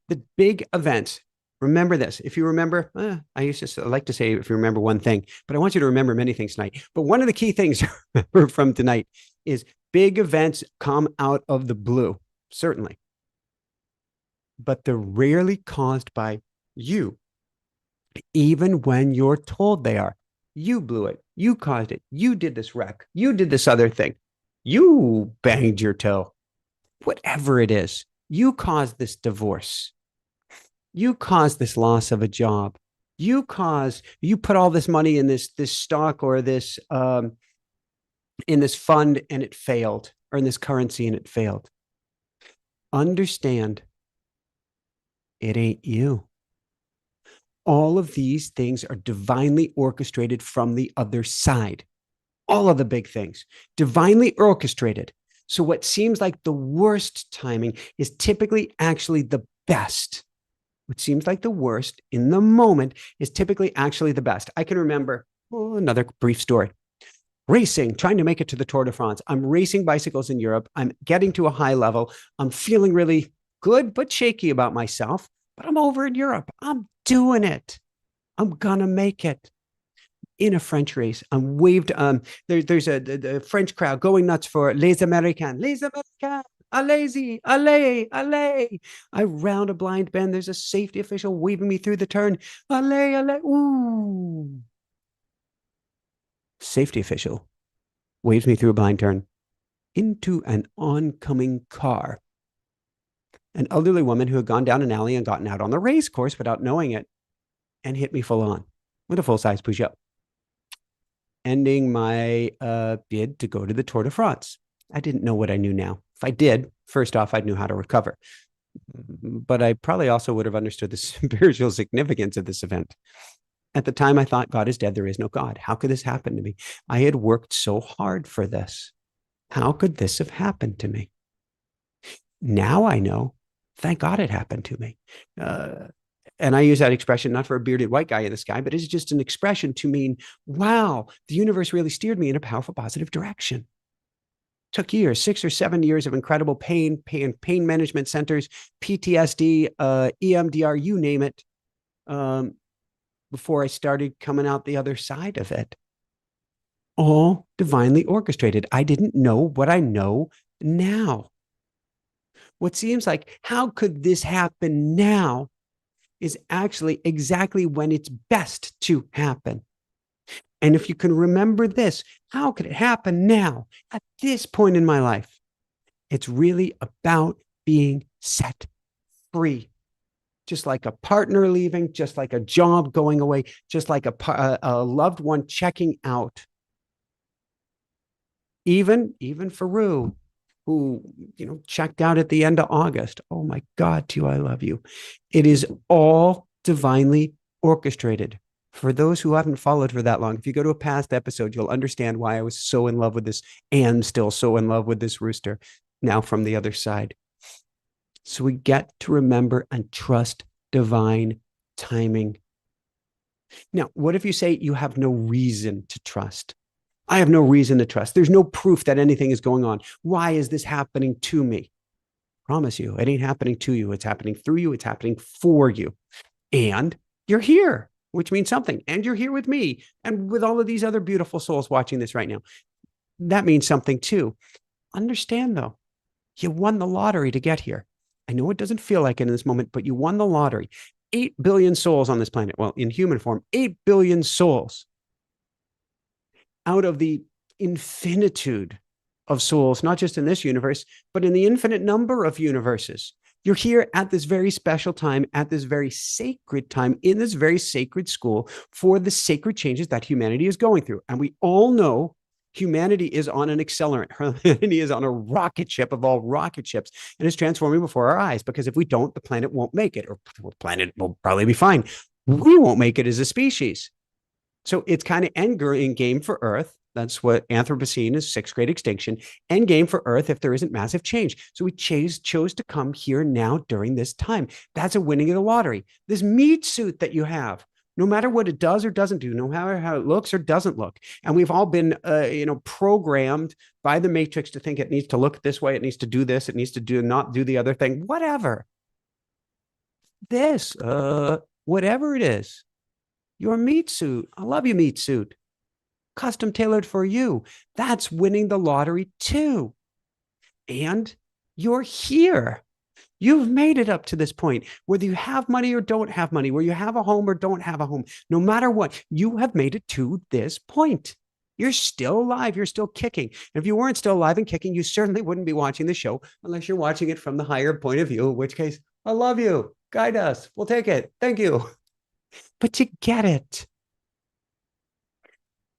The big events, remember this. If you remember, I like to say, if you remember one thing, but I want you to remember many things tonight. But one of the key things from tonight is big events come out of the blue, certainly. But they're rarely caused by you, even when you're told they are. You blew it. You caused it. You did this wreck. You did this other thing. You banged your toe. Whatever it is, you caused this divorce. You caused this loss of a job. You put all this money in this stock or this in this fund and it failed, or in this currency and it failed. Understand, it ain't you. All of these things are divinely orchestrated from the other side. All of the big things, divinely orchestrated. So what seems like the worst timing is typically actually the best. What seems like the worst in the moment is typically actually the best. I can remember another brief story. Racing, trying to make it to the Tour de France. I'm racing bicycles in Europe. I'm getting to a high level. I'm feeling really good, but shaky about myself. But I'm over in Europe. I'm doing it. I'm going to make it. In a French race, I'm waved. There's the French crowd going nuts for Les Américains. Les Américains. Allez-y, allez, allez. I round a blind bend. There's a safety official waving me through the turn. Allez, allez. Ooh. Safety official waves me through a blind turn into an oncoming car. An elderly woman who had gone down an alley and gotten out on the race course without knowing it and hit me full on with a full-size push-up, ending my bid to go to the Tour de France. I didn't know what I knew now. If I did, first off, I'd know how to recover. But I probably also would have understood the spiritual significance of this event. At the time, I thought, God is dead. There is no God. How could this happen to me? I had worked so hard for this. How could this have happened to me? Now I know, thank God it happened to me. And I use that expression not for a bearded white guy in the sky, but it's just an expression to mean, wow, the universe really steered me in a powerful, positive direction. Took years, 6 or 7 years of incredible pain management centers, PTSD, EMDR, you name it, before I started coming out the other side of it. All divinely orchestrated. I didn't know what I know now. What seems like, how could this happen now, is actually exactly when it's best to happen. And if you can remember this, how could it happen now at this point in my life? It's really about being set free. Just like a partner leaving, just like a job going away, just like a loved one checking out. Even Faru, who checked out at the end of August. Oh my God, Tue, I love you. It is all divinely orchestrated. For those who haven't followed for that long, if you go to a past episode, you'll understand why I was so in love with this and still so in love with this rooster now from the other side. So we get to remember and trust divine timing. Now, what if you say you have no reason to trust? I have no reason to trust. There's no proof that anything is going on. Why is this happening to me? Promise you, it ain't happening to you. It's happening through you. It's happening for you. And you're here, which means something. And you're here with me and with all of these other beautiful souls watching this right now. That means something too. Understand though, you won the lottery to get here. I know it doesn't feel like it in this moment, but you won the lottery. 8 billion souls on this planet. Well, in human form, 8 billion souls out of the infinitude of souls, not just in this universe, but in the infinite number of universes. You're here at this very special time, at this very sacred time, in this very sacred school for the sacred changes that humanity is going through. And we all know humanity is on an accelerant. Humanity is on a rocket ship of all rocket ships and is transforming before our eyes, because if we don't, the planet won't make it, or the planet will probably be fine. We won't make it as a species. So it's kind of end game for Earth. That's what Anthropocene is, 6th grade extinction. End game for Earth if there isn't massive change. So we chose to come here now during this time. That's a winning of the lottery. This meat suit that you have, no matter what it does or doesn't do, no matter how it looks or doesn't look. And we've all been, programmed by the matrix to think it needs to look this way. It needs to do this. It needs to not do the other thing, whatever. This, whatever it is, your meat suit. I love you, meat suit. Custom tailored for you. That's winning the lottery too. And you're here. You've made it up to this point, whether you have money or don't have money, whether you have a home or don't have a home. No matter what, you have made it to this point. You're still alive. You're still kicking. And if you weren't still alive and kicking, you certainly wouldn't be watching the show unless you're watching it from the higher point of view, in which case, I love you. Guide us. We'll take it. Thank you. But you get it.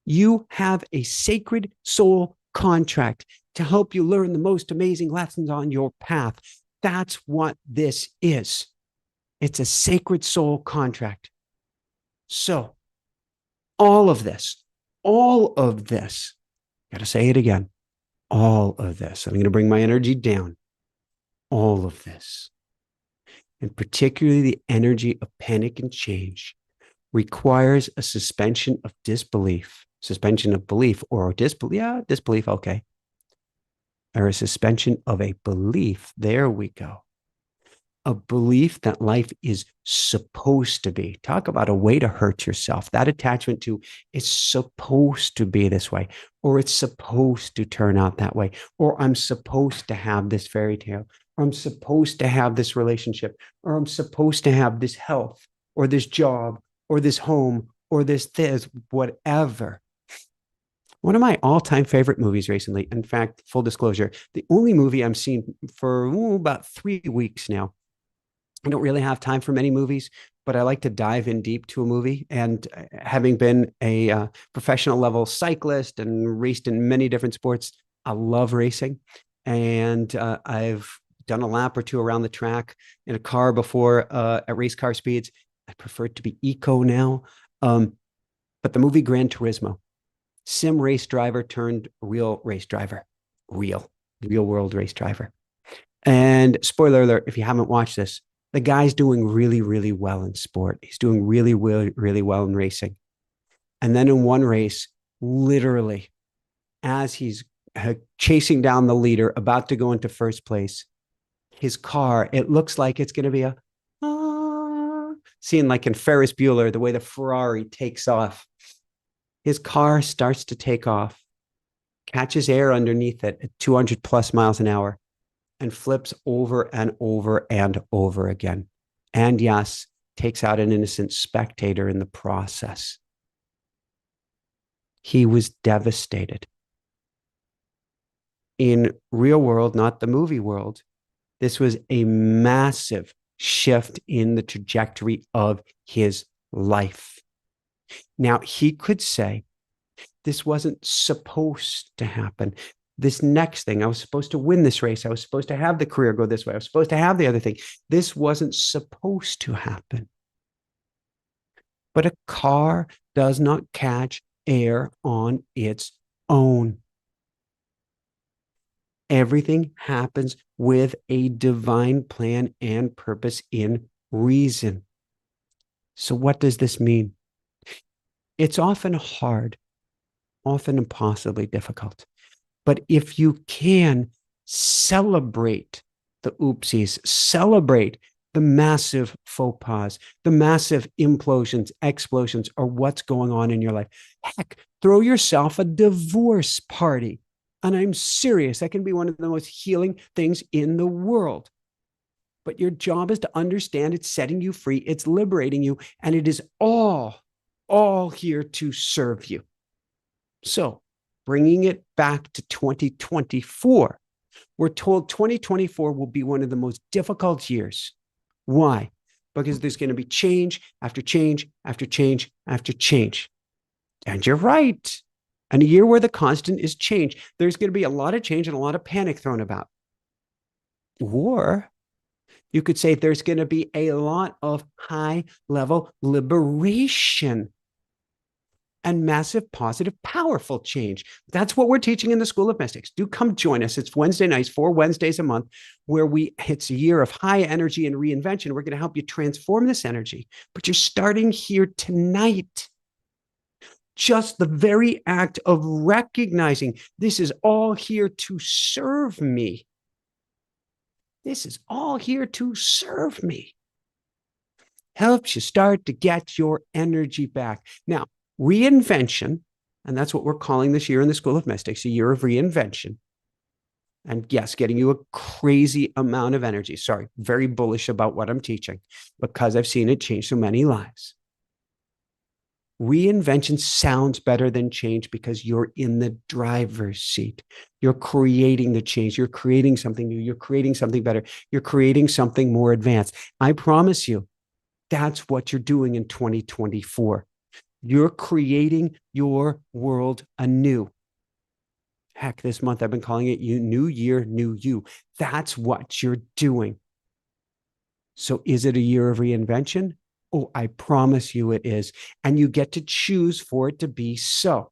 You have a sacred soul contract to help you learn the most amazing lessons on your path. That's what this is. It's a sacred soul contract. So all of this, got to say it again, all of this, I'm going to bring my energy down, all of this, and particularly the energy of panic and change, requires a suspension of disbelief, suspension of belief, or disbelief. Yeah, disbelief. Okay. Or a suspension of a belief. There we go. A belief that life is supposed to be. Talk about a way to hurt yourself. That attachment to it's supposed to be this way, or it's supposed to turn out that way, or I'm supposed to have this fairy tale, or I'm supposed to have this relationship, or I'm supposed to have this health, or this job, or this home, or this, whatever. One of my all-time favorite movies recently, in fact, full disclosure, the only movie I'm seeing for about 3 weeks now. I don't really have time for many movies, but I like to dive in deep to a movie. And having been a professional level cyclist and raced in many different sports, I love racing. And I've done a lap or two around the track in a car before at race car speeds. I prefer it to be eco now. But the movie Gran Turismo, sim race driver turned real race driver, real world race driver. And spoiler alert, if you haven't watched this, the guy's doing really, really well in sport. He's doing really, really, really well in racing. And then in one race, literally, as he's chasing down the leader, about to go into first place, his car, it looks like it's going to be a scene like in Ferris Bueller, the way the Ferrari takes off. His car starts to take off, catches air underneath it at 200 plus miles an hour, and flips over and over and over again. And yes, takes out an innocent spectator in the process. He was devastated. In real world, not the movie world, this was a massive shift in the trajectory of his life. Now, he could say, this wasn't supposed to happen. This next thing, I was supposed to win this race. I was supposed to have the career go this way. I was supposed to have the other thing. This wasn't supposed to happen. But a car does not catch air on its own. Everything happens with a divine plan and purpose in reason. So what does this mean? It's often hard, often impossibly difficult. But if you can celebrate the oopsies, celebrate the massive faux pas, the massive implosions, explosions, or what's going on in your life. Heck, throw yourself a divorce party. And I'm serious, that can be one of the most healing things in the world. But your job is to understand it's setting you free, it's liberating you, and it is all here to serve you. So, bringing it back to 2024, we're told 2024 will be one of the most difficult years. Why? Because there's going to be change after change after change after change. And you're right. And a year where the constant is change, there's going to be a lot of change and a lot of panic thrown about. Or you could say there's going to be a lot of high level liberation and massive, positive, powerful change. That's what we're teaching in the School of Mystics. Do come join us. It's Wednesday nights, 4 Wednesdays a month, where it's a year of high energy and reinvention. We're going to help you transform this energy, but you're starting here tonight. Just the very act of recognizing this is all here to serve me. This is all here to serve me. Helps you start to get your energy back. Now, reinvention, and that's what we're calling this year in the School of Mystics, a year of reinvention. And yes, getting you a crazy amount of energy. Sorry, very bullish about what I'm teaching because I've seen it change so many lives. Reinvention sounds better than change because you're in the driver's seat. You're creating the change. You're creating something new. You're creating something better. You're creating something more advanced. I promise you, that's what you're doing in 2024. You're creating your world anew. Heck, this month I've been calling it New Year, New You. That's what you're doing. So is it a year of reinvention? Oh, I promise you it is. And you get to choose for it to be so.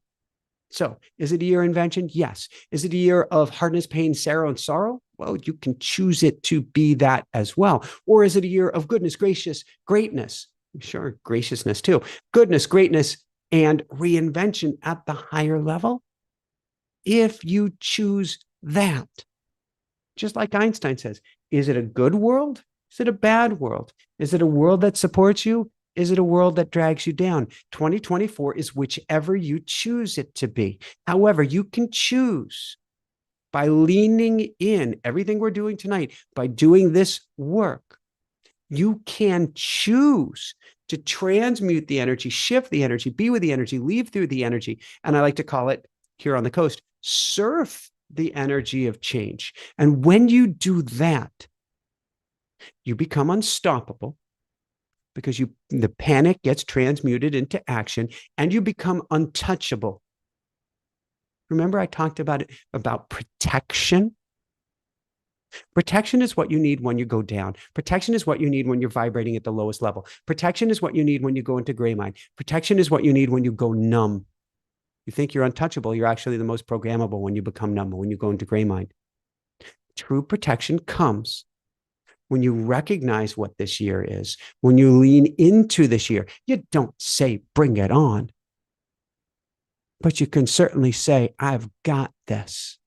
So is it a year of invention? Yes. Is it a year of hardness, pain, sorrow? Well, you can choose it to be that as well. Or is it a year of goodness, greatness? Sure, graciousness too. Goodness, greatness, and reinvention at the higher level. If you choose that, just like Einstein says, is it a good world? Is it a bad world? Is it a world that supports you? Is it a world that drags you down? 2024 is whichever you choose it to be. However, you can choose by leaning in everything we're doing tonight, by doing this work. You can choose to transmute the energy, shift the energy, be with the energy, leave through the energy. And I like to call it here on the coast, surf the energy of change. And when you do that, you become unstoppable because the panic gets transmuted into action and you become untouchable. Remember I talked about protection? Protection is what you need when you go down. Protection is what you need when you're vibrating at the lowest level. Protection is what you need when you go into gray mind. Protection is what you need when you go numb. You think you're untouchable. You're actually the most programmable when you become numb, when you go into gray mind. True protection comes when you recognize what this year is, when you lean into this year. You don't say, bring it on. But you can certainly say, I've got this.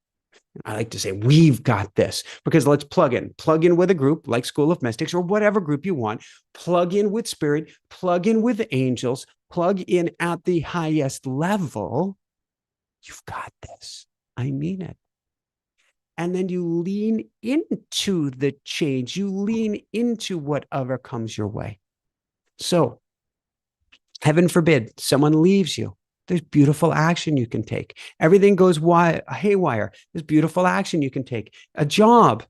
I like to say, we've got this, because let's plug in with a group like School of Mystics or whatever group you want, plug in with spirit, plug in with angels, plug in at the highest level. You've got this. I mean it. And then you lean into the change. You lean into whatever comes your way. So heaven forbid someone leaves you. There's beautiful action you can take. Everything goes haywire. There's beautiful action you can take. A job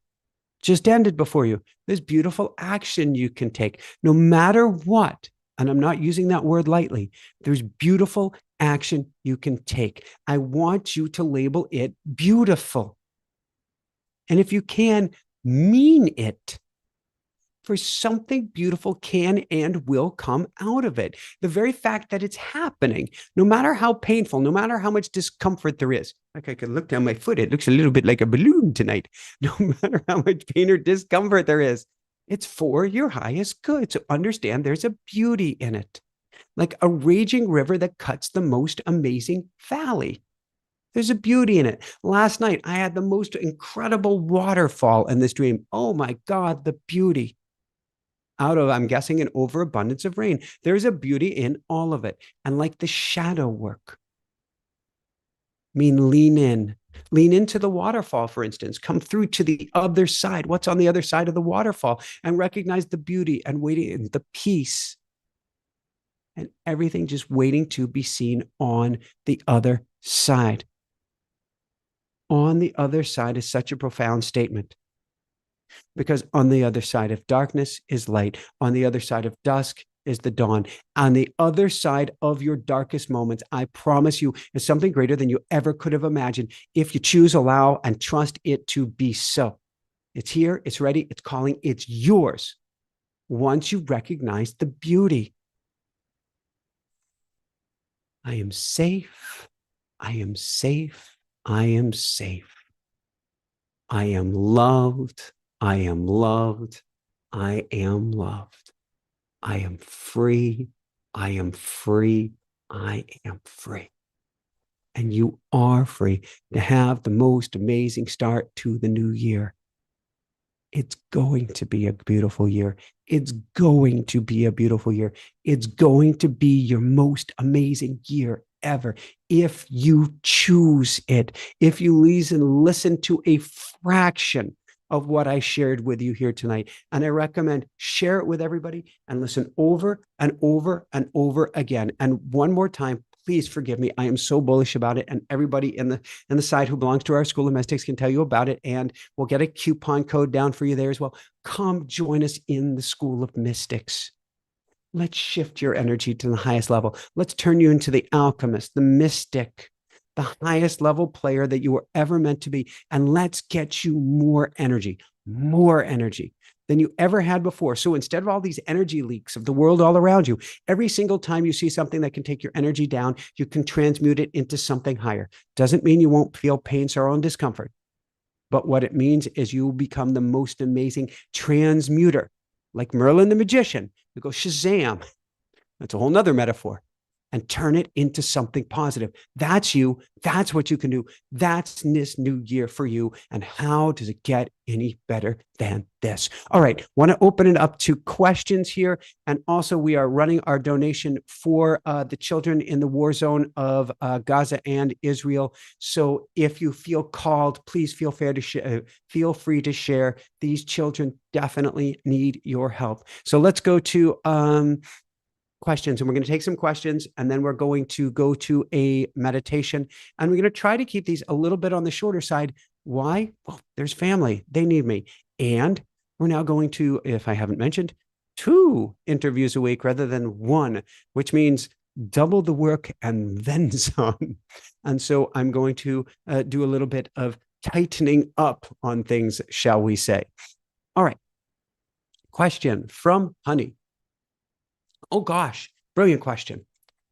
just ended before you. There's beautiful action you can take. No matter what, and I'm not using that word lightly, there's beautiful action you can take. I want you to label it beautiful. And if you can, mean it. For something beautiful can and will come out of it. The very fact that it's happening, no matter how painful, no matter how much discomfort there is. Like I could look down my foot, it looks a little bit like a balloon tonight. No matter how much pain or discomfort there is, it's for your highest good. So understand there's a beauty in it. Like a raging river that cuts the most amazing valley. There's a beauty in it. Last night, I had the most incredible waterfall in this dream. Oh my God, the beauty. Out of, I'm guessing, an overabundance of rain. There's a beauty in all of it. And like the shadow work, lean into the waterfall, for instance, come through to the other side. What's on the other side of the waterfall? And recognize the beauty and waiting, the peace and everything just waiting to be seen on the other side. On the other side is such a profound statement. Because on the other side of darkness is light. On the other side of dusk is the dawn. On the other side of your darkest moments, I promise you, is something greater than you ever could have imagined. If you choose, allow, and trust it to be so. It's here, it's ready, it's calling, it's yours. Once you recognize the beauty. I am safe. I am safe. I am safe. I am loved. I am loved. I am loved. I am free. I am free. I am free. And you are free to have the most amazing start to the new year. It's going to be a beautiful year. It's going to be a beautiful year. It's going to be your most amazing year ever. If you choose it, if you listen to a fraction of what I shared with you here tonight. And I recommend share it with everybody and listen over and over and over again. And one more time, please forgive me. I am so bullish about it. And everybody in the side who belongs to our School of Mystics can tell you about it. And we'll get a coupon code down for you there as well. Come join us in the School of Mystics. Let's shift your energy to the highest level. Let's turn you into the alchemist, the mystic, the highest level player that you were ever meant to be. And let's get you more energy. The than you ever had before. So instead of all these energy leaks of the world all around you, every single time you see something that can take your energy down, you can transmute it into something higher. Doesn't mean you won't feel pain, sorrow, and discomfort. But what it means is you will become the most amazing transmuter, like Merlin the magician, who goes Shazam. That's a whole nother metaphor. And turn it into something positive. That's you. That's what you can do. That's this new year for you. And how does it get any better than this? All right. Want to open it up to questions here. And also, we are running our donation for the children in the war zone of Gaza and Israel. So if you feel called, please feel free to share. These children definitely need your help. So let's go to questions, and we're going to take some questions, and then we're going to go to a meditation, and we're going to try to keep these a little bit on the shorter side. Why? Well, there's family. They need me. And we're now going to, if I haven't mentioned, 2 interviews a week rather than 1, which means double the work and then some. And so I'm going to do a little bit of tightening up on things, shall we say. All right. Question from Honey. Oh gosh, brilliant question.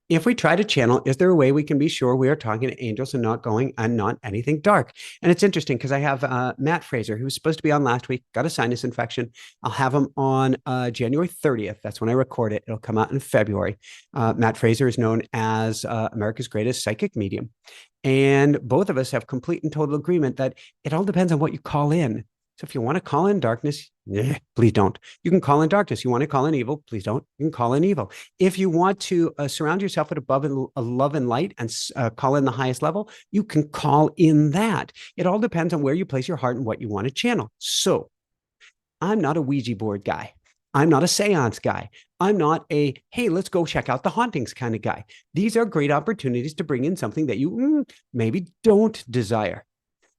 If we try to channel, is there a way we can be sure we are talking to angels and not anything dark? And it's interesting because I have Matt Fraser, who was supposed to be on last week, got a sinus infection. I'll have him on January 30th. That's when I record it. It'll come out in February. Matt Fraser is known as America's greatest psychic medium. And both of us have complete and total agreement that it all depends on what you call in. So if you want to call in darkness, please don't. You can call in darkness. You want to call in evil, please don't. You can call in evil. If you want to surround yourself with above and love and light and call in the highest level, you can call in that. It all depends on where you place your heart and what you want to channel. So I'm not a Ouija board guy. I'm not a seance guy. I'm not a, hey, let's go check out the hauntings kind of guy. These are great opportunities to bring in something that you maybe don't desire.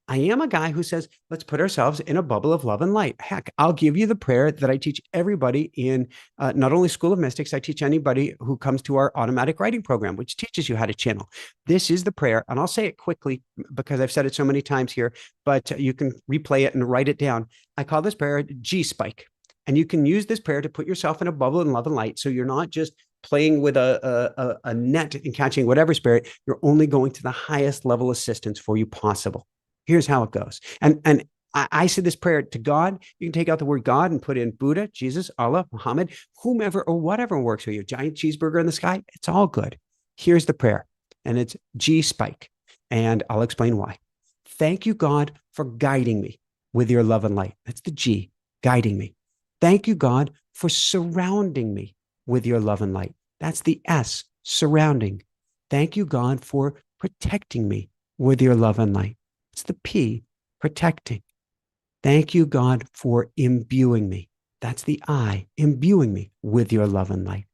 I am a guy who says, let's put ourselves in a bubble of love and light. Heck, I'll give you the prayer that I teach everybody in not only School of Mystics, I teach anybody who comes to our automatic writing program, which teaches you how to channel. This is the prayer, and I'll say it quickly because I've said it so many times here, but you can replay it and write it down. I call this prayer G-Spike, and you can use this prayer to put yourself in a bubble of love and light, so you're not just playing with a net and catching whatever spirit. You're only going to the highest level assistance for you possible. Here's how it goes. And I say this prayer to God. You can take out the word God and put in Buddha, Jesus, Allah, Muhammad, whomever or whatever works for you. Giant cheeseburger in the sky. It's all good. Here's the prayer. And it's G-Spike. And I'll explain why. Thank you, God, for guiding me with your love and light. That's the G, guiding me. Thank you, God, for surrounding me with your love and light. That's the S, surrounding. Thank you, God, for protecting me with your love and light. It's the P, protecting. Thank you, God, for imbuing me. That's the I, imbuing me with your love and light.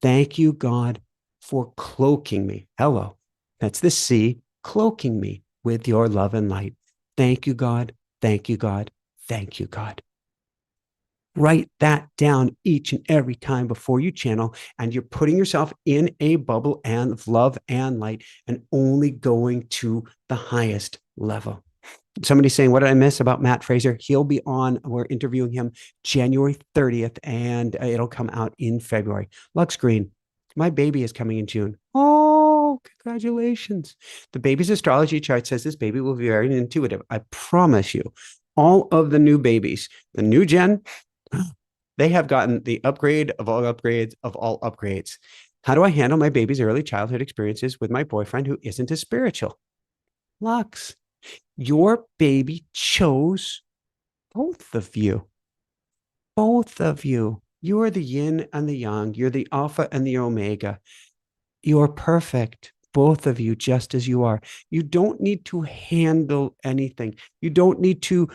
Thank you, God, for cloaking me. Hello. That's the C, cloaking me with your love and light. Thank you, God. Thank you, God. Thank you, God. Write that down each and every time before you channel, and you're putting yourself in a bubble of love and light and only going to the highest level. Somebody's saying, what did I miss about Matt Fraser? He'll be on, we're interviewing him January 30th, and it'll come out in February. Lux Green, my baby is coming in June. Oh, congratulations. The baby's astrology chart says this baby will be very intuitive. I promise you, all of the new babies, the new gen, they have gotten the upgrade of all upgrades of all upgrades. How do I handle my baby's early childhood experiences with my boyfriend who isn't as spiritual? Lux, your baby chose both of you. Both of you. You are the yin and the yang. You're the alpha and the omega. You're perfect, both of you, just as you are. You don't need to handle anything. You don't need to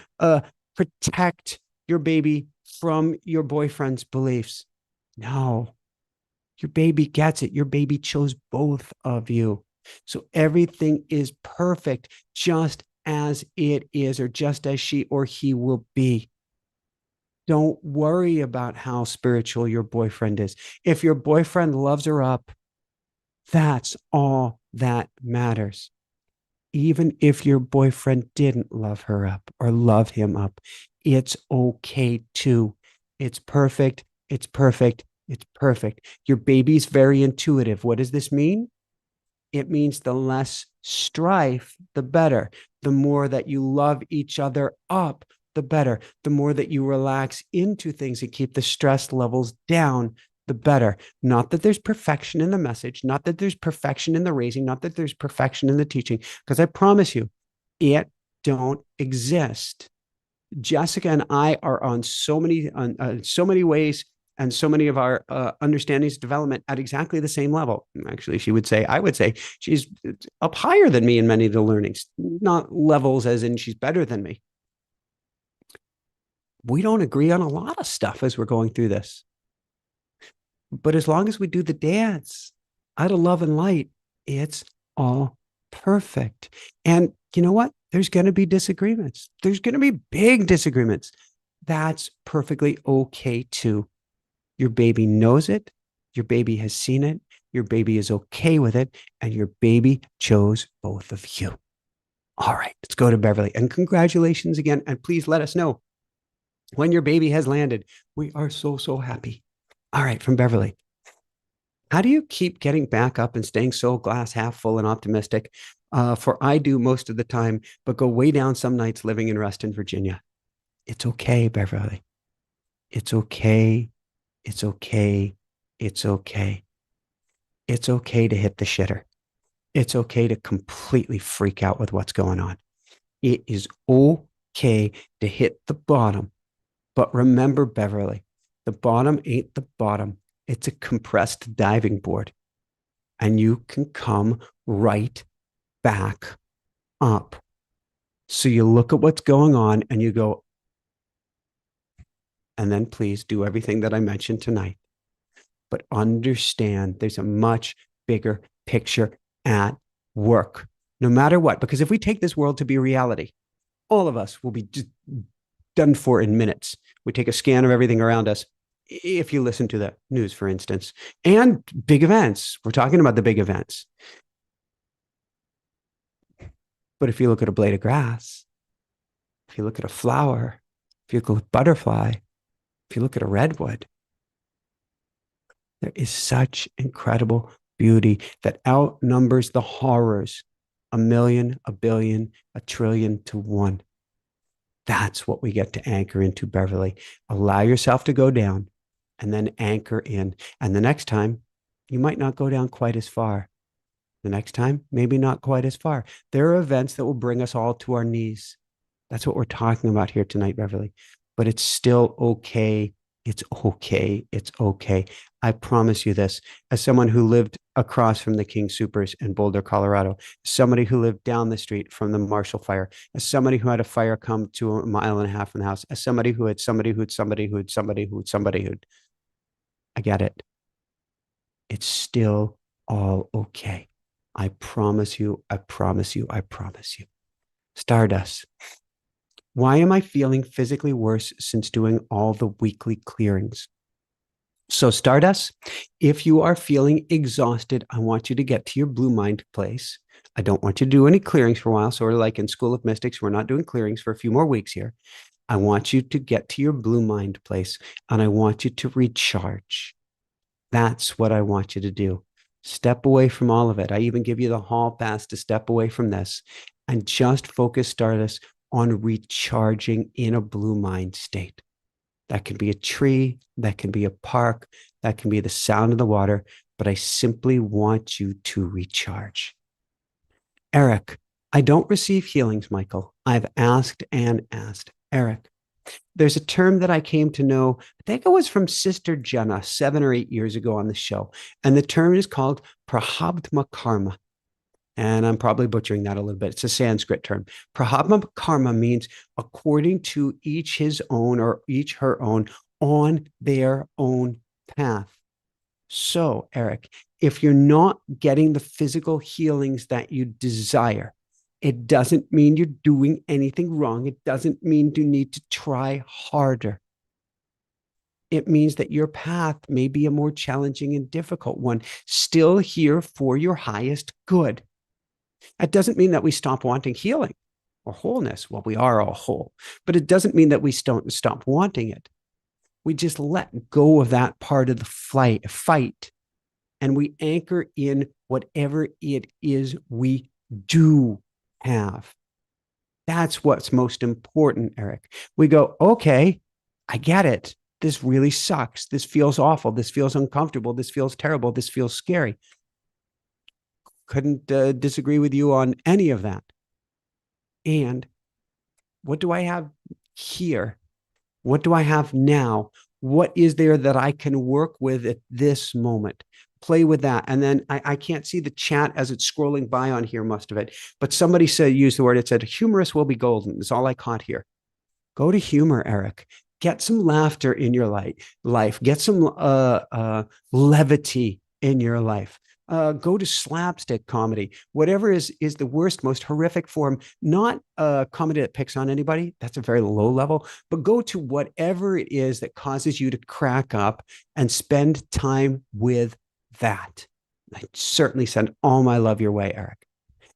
protect your baby from your boyfriend's beliefs. No, your baby gets it. Your baby chose both of you. So everything is perfect, just as it is, or just as she or he will be. Don't worry about how spiritual your boyfriend is. If your boyfriend loves her up, that's all that matters. Even if your boyfriend didn't love her up or love him up, it's okay too. It's perfect. It's perfect. It's perfect. Your baby's very intuitive. What does this mean? It means the less strife, the better. The more that you love each other up, the better. The more that you relax into things and keep the stress levels down, the better. Not that there's perfection in the message, not that there's perfection in the raising, not that there's perfection in the teaching, because I promise you, it don't exist. Jessica and I are on so many ways and so many of our understandings of development at exactly the same level. Actually, I would say she's up higher than me in many of the learnings, not levels as in she's better than me. We don't agree on a lot of stuff as we're going through this. But as long as we do the dance out of love and light, it's all perfect. And you know what? There's going to be disagreements. There's going to be big disagreements. That's perfectly okay too. Your baby knows it. Your baby has seen it. Your baby is okay with it. And your baby chose both of you. All right, let's go to Beverly. And congratulations again. And please let us know when your baby has landed. We are so, so happy. All right, from Beverly. How do you keep getting back up and staying so glass half full and optimistic? For I do most of the time, but go way down some nights living in Reston, Virginia. It's okay, Beverly. It's okay. It's okay. It's okay. It's okay to hit the shitter. It's okay to completely freak out with what's going on. It is okay to hit the bottom. But remember, Beverly, the bottom ain't the bottom. It's a compressed diving board. And you can come right back up. So you look at what's going on and you go, and then please do everything that I mentioned tonight. But understand there's a much bigger picture at work, no matter what. Because if we take this world to be reality, all of us will be just done for in minutes. We take a scan of everything around us. If you listen to the news, for instance, and big events, we're talking about the big events. But if you look at a blade of grass, if you look at a flower, if you look at a butterfly, if you look at a redwood, there is such incredible beauty that outnumbers the horrors 1,000,000, 1,000,000,000, 1,000,000,000,000 to 1. That's what we get to anchor into, Beverly. Allow yourself to go down and then anchor in. And the next time, you might not go down quite as far. The next time, maybe not quite as far. There are events that will bring us all to our knees. That's what we're talking about here tonight, Beverly. But it's still okay. It's okay. It's okay. I promise you this, as someone who lived across from the King Supers in Boulder, Colorado, somebody who lived down the street from the Marshall Fire, as somebody who had a fire come to 1.5 miles from the house, as somebody who had somebody who had somebody who had somebody who had somebody who, I get it. It's still all okay. I promise you, I promise you, I promise you. Stardust. Why am I feeling physically worse since doing all the weekly clearings? So, Stardust, if you are feeling exhausted, I want you to get to your blue mind place. I don't want you to do any clearings for a while. Sort of like in School of Mystics, we're not doing clearings for a few more weeks here. I want you to get to your blue mind place and I want you to recharge. That's what I want you to do. Step away from all of it. I even give you the hall pass to step away from this and just focus, Stardust, on recharging in a blue mind state. That can be a tree, that can be a park, that can be the sound of the water, but I simply want you to recharge. Eric, I don't receive healings, Michael. I've asked and asked. Eric, there's a term that I came to know, I think it was from Sister Jenna 7 or 8 years ago on the show, and the term is called Prahabdma Karma. And I'm probably butchering that a little bit. It's a Sanskrit term. Prahabdma Karma means according to each his own or each her own on their own path. So, Eric, if you're not getting the physical healings that you desire, it doesn't mean you're doing anything wrong. It doesn't mean you need to try harder. It means that your path may be a more challenging and difficult one, still here for your highest good. That doesn't mean that we stop wanting healing or wholeness. Well, we are all whole, but it doesn't mean that we don't stop wanting it. We just let go of that part of the fight, and we anchor in whatever it is we do have. That's what's most important, Eric. We go, okay, I get it. This really sucks. This feels awful. This feels uncomfortable. This feels terrible. This feels scary. Couldn't disagree with you on any of that. And what do I have here? What do I have now? What is there that I can work with at this moment? Play with that. And then I can't see the chat as it's scrolling by on here, most of it. But somebody said, use the word, it said, humorous will be golden. That's all I caught here. Go to humor, Eric. Get some laughter in your life. Get some levity in your life. Go to slapstick comedy, whatever is the worst, most horrific form, not comedy that picks on anybody. That's a very low level, but go to whatever it is that causes you to crack up and spend time with that. I certainly send all my love your way, Eric.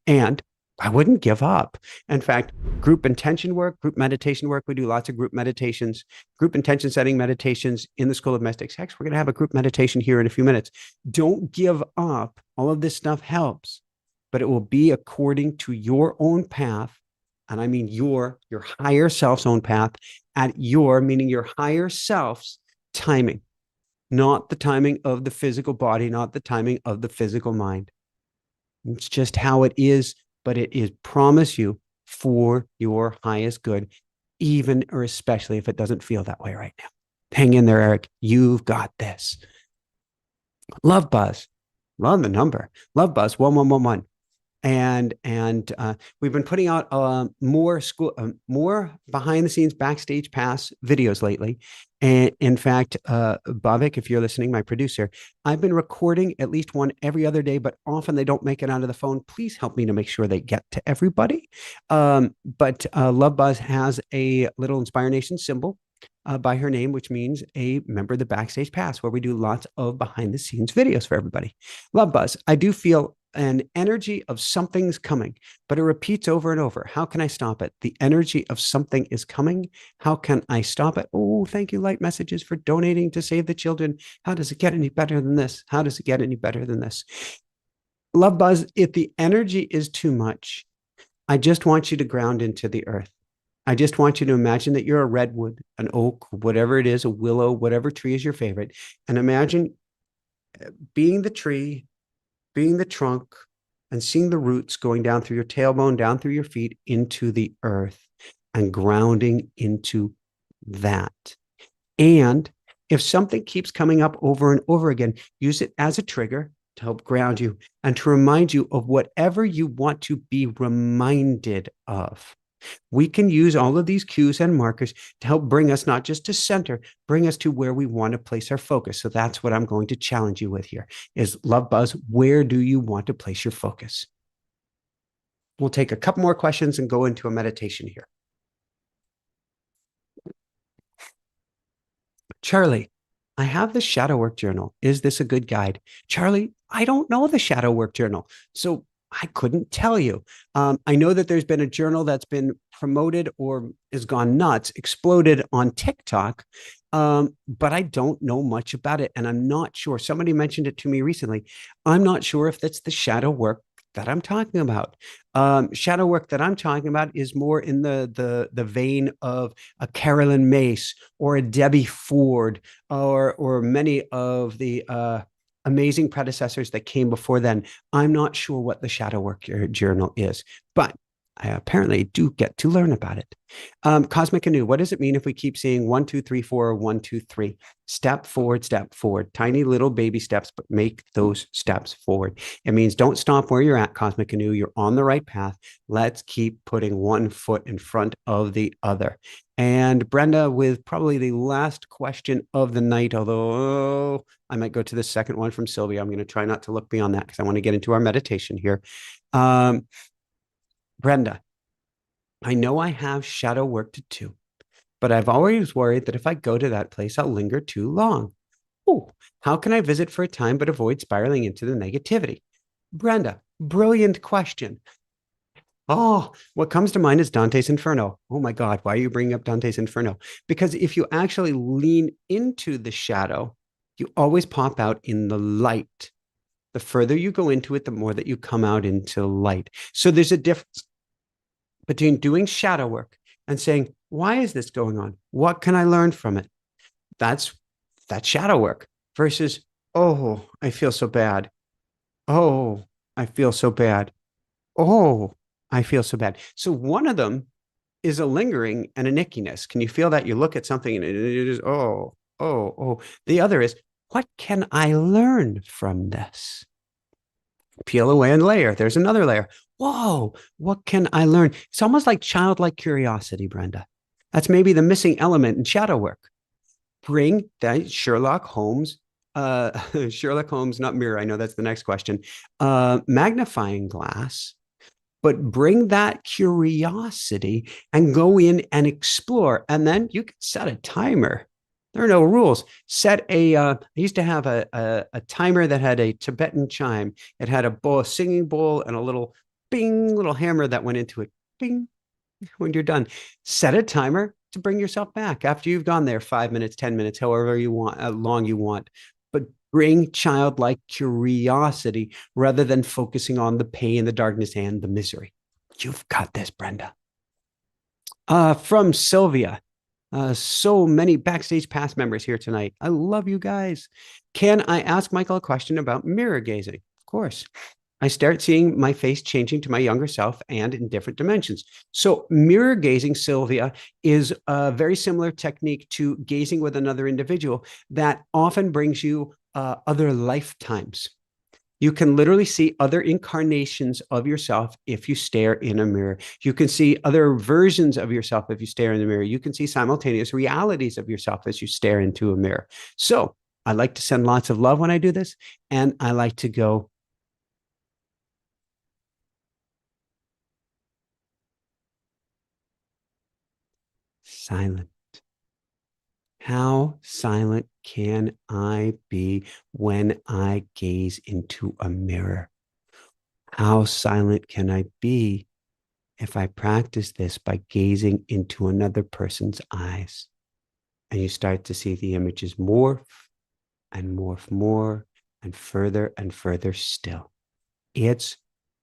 And I wouldn't give up. In fact, group intention work, group meditation work, we do lots of group meditations, group intention setting meditations in the School of Mystics. Heck, we're going to have a group meditation here in a few minutes. Don't give up. All of this stuff helps, but it will be according to your own path. And I mean your higher self's own path at your, meaning your higher self's timing, not the timing of the physical body, not the timing of the physical mind. It's just how it is, but it is promise you for your highest good, even or especially if it doesn't feel that way right now. Hang in there, Eric. You've got this. Love Buzz. Love the number. Love Buzz 1111. And we've been putting out more behind the scenes backstage pass videos lately. And in fact, Bhavik, if you're listening, my producer, I've been recording at least one every other day, but often they don't make it onto the phone. Please help me to make sure they get to everybody. But Love Buzz has a little Inspire Nation symbol by her name, which means a member of the backstage pass, where we do lots of behind the scenes videos for everybody. Love Buzz. I do feel an energy of something's coming, but it repeats over and over. How can I stop it? The energy of something is coming. How can I stop it? Oh, thank you, Light Messages, for donating to Save the Children. How does it get any better than this? How does it get any better than this? Love Buzz, if the energy is too much, I just want you to ground into the earth. I just want you to imagine that you're a redwood, an oak, whatever it is, a willow, whatever tree is your favorite, and imagine being the tree, being the trunk, and seeing the roots going down through your tailbone, down through your feet, into the earth, and grounding into that. And if something keeps coming up over and over again, use it as a trigger to help ground you and to remind you of whatever you want to be reminded of. We can use all of these cues and markers to help bring us not just to center, bring us to where we want to place our focus. So that's what I'm going to challenge you with here is, Love Buzz, where do you want to place your focus? We'll take a couple more questions and go into a meditation here. Charlie, I have the shadow work journal. Is this a good guide? Charlie, I don't know the shadow work journal. So I couldn't tell you. I know that there's been a journal that's been promoted or has gone nuts, exploded on TikTok, but I don't know much about it. And I'm not sure. Somebody mentioned it to me recently. I'm not sure if that's the shadow work that I'm talking about. Shadow work that I'm talking about is more in the vein of a Carolyn Mace or a Debbie Ford or many of the amazing predecessors that came before then. I'm not sure what the shadow work journal is, but I apparently do get to learn about it. Cosmic Anew, what does it mean if we keep seeing 1, 2, 3, 4, 1, 2, 3? Step forward, tiny little baby steps, but make those steps forward. It means don't stop where you're at, Cosmic Anew. You're on the right path. Let's keep putting one foot in front of the other. And Brenda, with probably the last question of the night, although I might go to the second one from Sylvia. I'm going to try not to look beyond that because I want to get into our meditation here. Brenda, I know I have shadow work to do, but I've always worried that if I go to that place, I'll linger too long. Oh, how can I visit for a time but avoid spiraling into the negativity? Brenda, brilliant question. Oh, what comes to mind is Dante's Inferno. Oh my God, why are you bringing up Dante's Inferno? Because if you actually lean into the shadow, you always pop out in the light. The further you go into it, the more that you come out into light. So there's a difference between doing shadow work and saying, why is this going on? What can I learn from it? That's shadow work versus, oh, I feel so bad. Oh, I feel so bad. Oh, I feel so bad. So one of them is a lingering and a nickiness. Can you feel that? You look at something and it is, oh, oh, oh. The other is, what can I learn from this? Peel away and layer. There's another layer. Whoa, what can I learn? It's almost like childlike curiosity, Brenda. That's maybe the missing element in shadow work. Bring that Sherlock Holmes, Sherlock Holmes, not mirror. I know that's the next question. Magnifying glass, but bring that curiosity and go in and explore. And then you can set a timer. There are no rules. Set a. I used to have a timer that had a Tibetan chime. It had a bowl, a singing bowl, and a little bing, little hammer that went into it. Bing. When you're done, set a timer to bring yourself back after you've gone there 5 minutes, 10 minutes, however you want, long you want. But bring childlike curiosity rather than focusing on the pain, the darkness, and the misery. You've got this, Brenda. From Sylvia. So many Backstage Pass members here tonight. I love you guys. Can I ask Michael a question about mirror gazing? Of course. I start seeing my face changing to my younger self and in different dimensions. So, mirror gazing, Sylvia, is a very similar technique to gazing with another individual that often brings you other lifetimes. You can literally see other incarnations of yourself if you stare in a mirror. You can see other versions of yourself if you stare in the mirror. You can see simultaneous realities of yourself as you stare into a mirror. So I like to send lots of love when I do this. And I like to go silent. How silent can I be when I gaze into a mirror? How silent can I be if I practice this by gazing into another person's eyes? And you start to see the images morph and morph more and further still. It's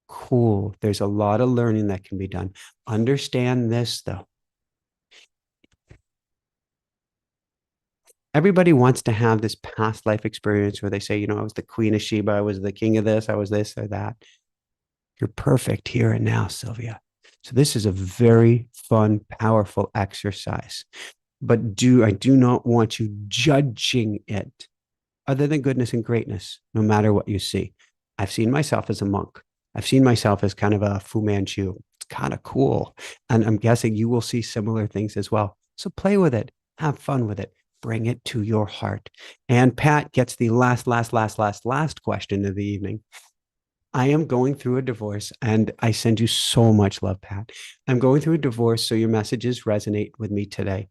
cool. There's a lot of learning that can be done. Understand this, though. Everybody wants to have this past life experience where they say, you know, I was the queen of Sheba, I was the king of this, I was this or that. You're perfect here and now, Sylvia. So this is a very fun, powerful exercise. But I do not want you judging it other than goodness and greatness, no matter what you see. I've seen myself as a monk. I've seen myself as kind of a Fu Manchu. It's kind of cool. And I'm guessing you will see similar things as well. So play with it. Have fun with it. Bring it to your heart. And Pat gets the last question of the evening. I am going through a divorce and I send you so much love, Pat. I'm going through a divorce, so your messages resonate with me today.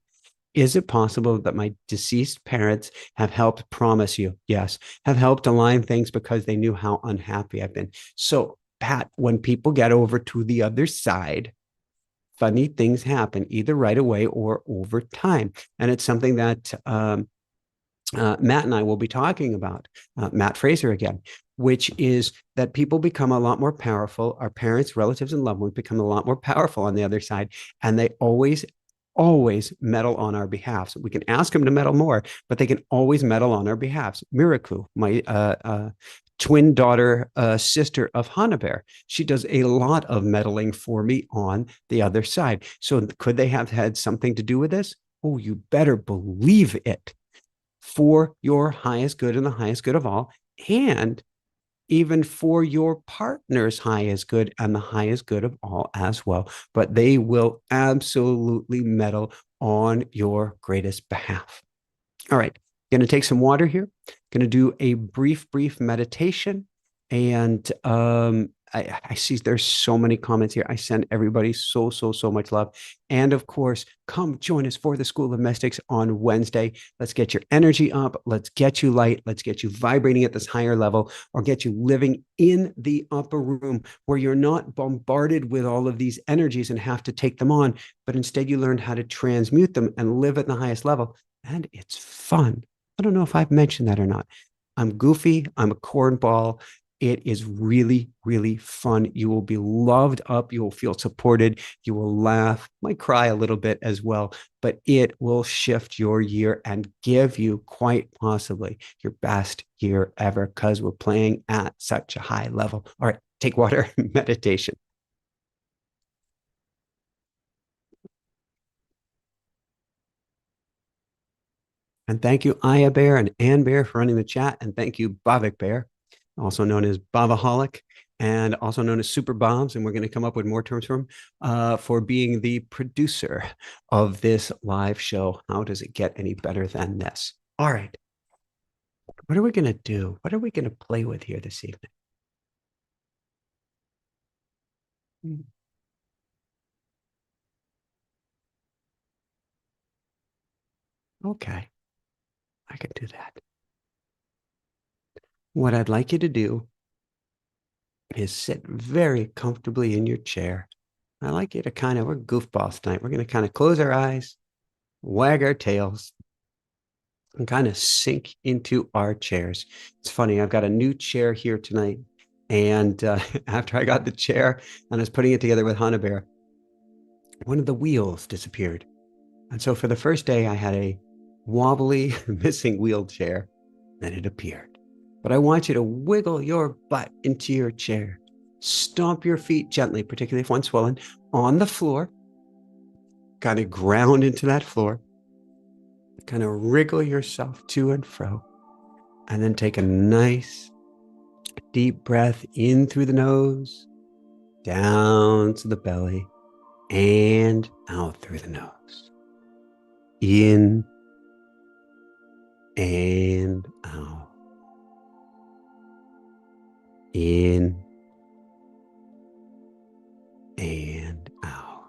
Is it possible that my deceased parents have helped promise you? Yes, have helped align things because they knew how unhappy I've been. So, Pat, when people get over to the other side, funny things happen either right away or over time. And it's something that Matt and I will be talking about, Matt Fraser again, which is that people become a lot more powerful. Our parents, relatives, and loved ones become a lot more powerful on the other side. And they always meddle on our behalf. So we can ask them to meddle more, but they can always meddle on our behalf. Miraku, my twin daughter, sister of Hanaber, she does a lot of meddling for me on the other side. So could they have had something to do with this? Oh, you better believe it, for your highest good and the highest good of all, and even for your partner's highest good and the highest good of all as well. But they will absolutely meddle on your greatest behalf. All right, going to take some water here. Going to do a brief meditation. And I see there's so many comments here. I send everybody so much love. And of course, come join us for the School of Mystics on Wednesday. Let's get your energy up. Let's get you light. Let's get you vibrating at this higher level, or get you living in the upper room where you're not bombarded with all of these energies and have to take them on, but instead you learn how to transmute them and live at the highest level. And it's fun. I don't know if I've mentioned that or not. I'm goofy. I'm a cornball. It is really, really fun. You will be loved up. You will feel supported. You will laugh, might cry a little bit as well, but it will shift your year and give you quite possibly your best year ever, because we're playing at such a high level. All right, take water, meditation. And thank you, Aya Bear and Ann Bear, for running the chat. And thank you, Bavik Bear, also known as Bavaholic, and also known as Super Bombs. And we're going to come up with more terms for him, for being the producer of this live show. How does it get any better than this? All right. What are we going to do? What are we going to play with here this evening? Okay, I can do that. What I'd like you to do is sit very comfortably in your chair. I like you to we're goofballs tonight. We're going to kind of close our eyes, wag our tails, and kind of sink into our chairs. It's funny, I've got a new chair here tonight. And after I got the chair and I was putting it together with Hannah Bear, one of the wheels disappeared. And so for the first day, I had a wobbly, missing wheelchair. Then it appeared. But I want you to wiggle your butt into your chair. Stomp your feet gently, particularly if one's swollen, on the floor. Kind of ground into that floor. Kind of wriggle yourself to and fro. And then take a nice deep breath in through the nose, down to the belly, and out through the nose. In and out. In and out.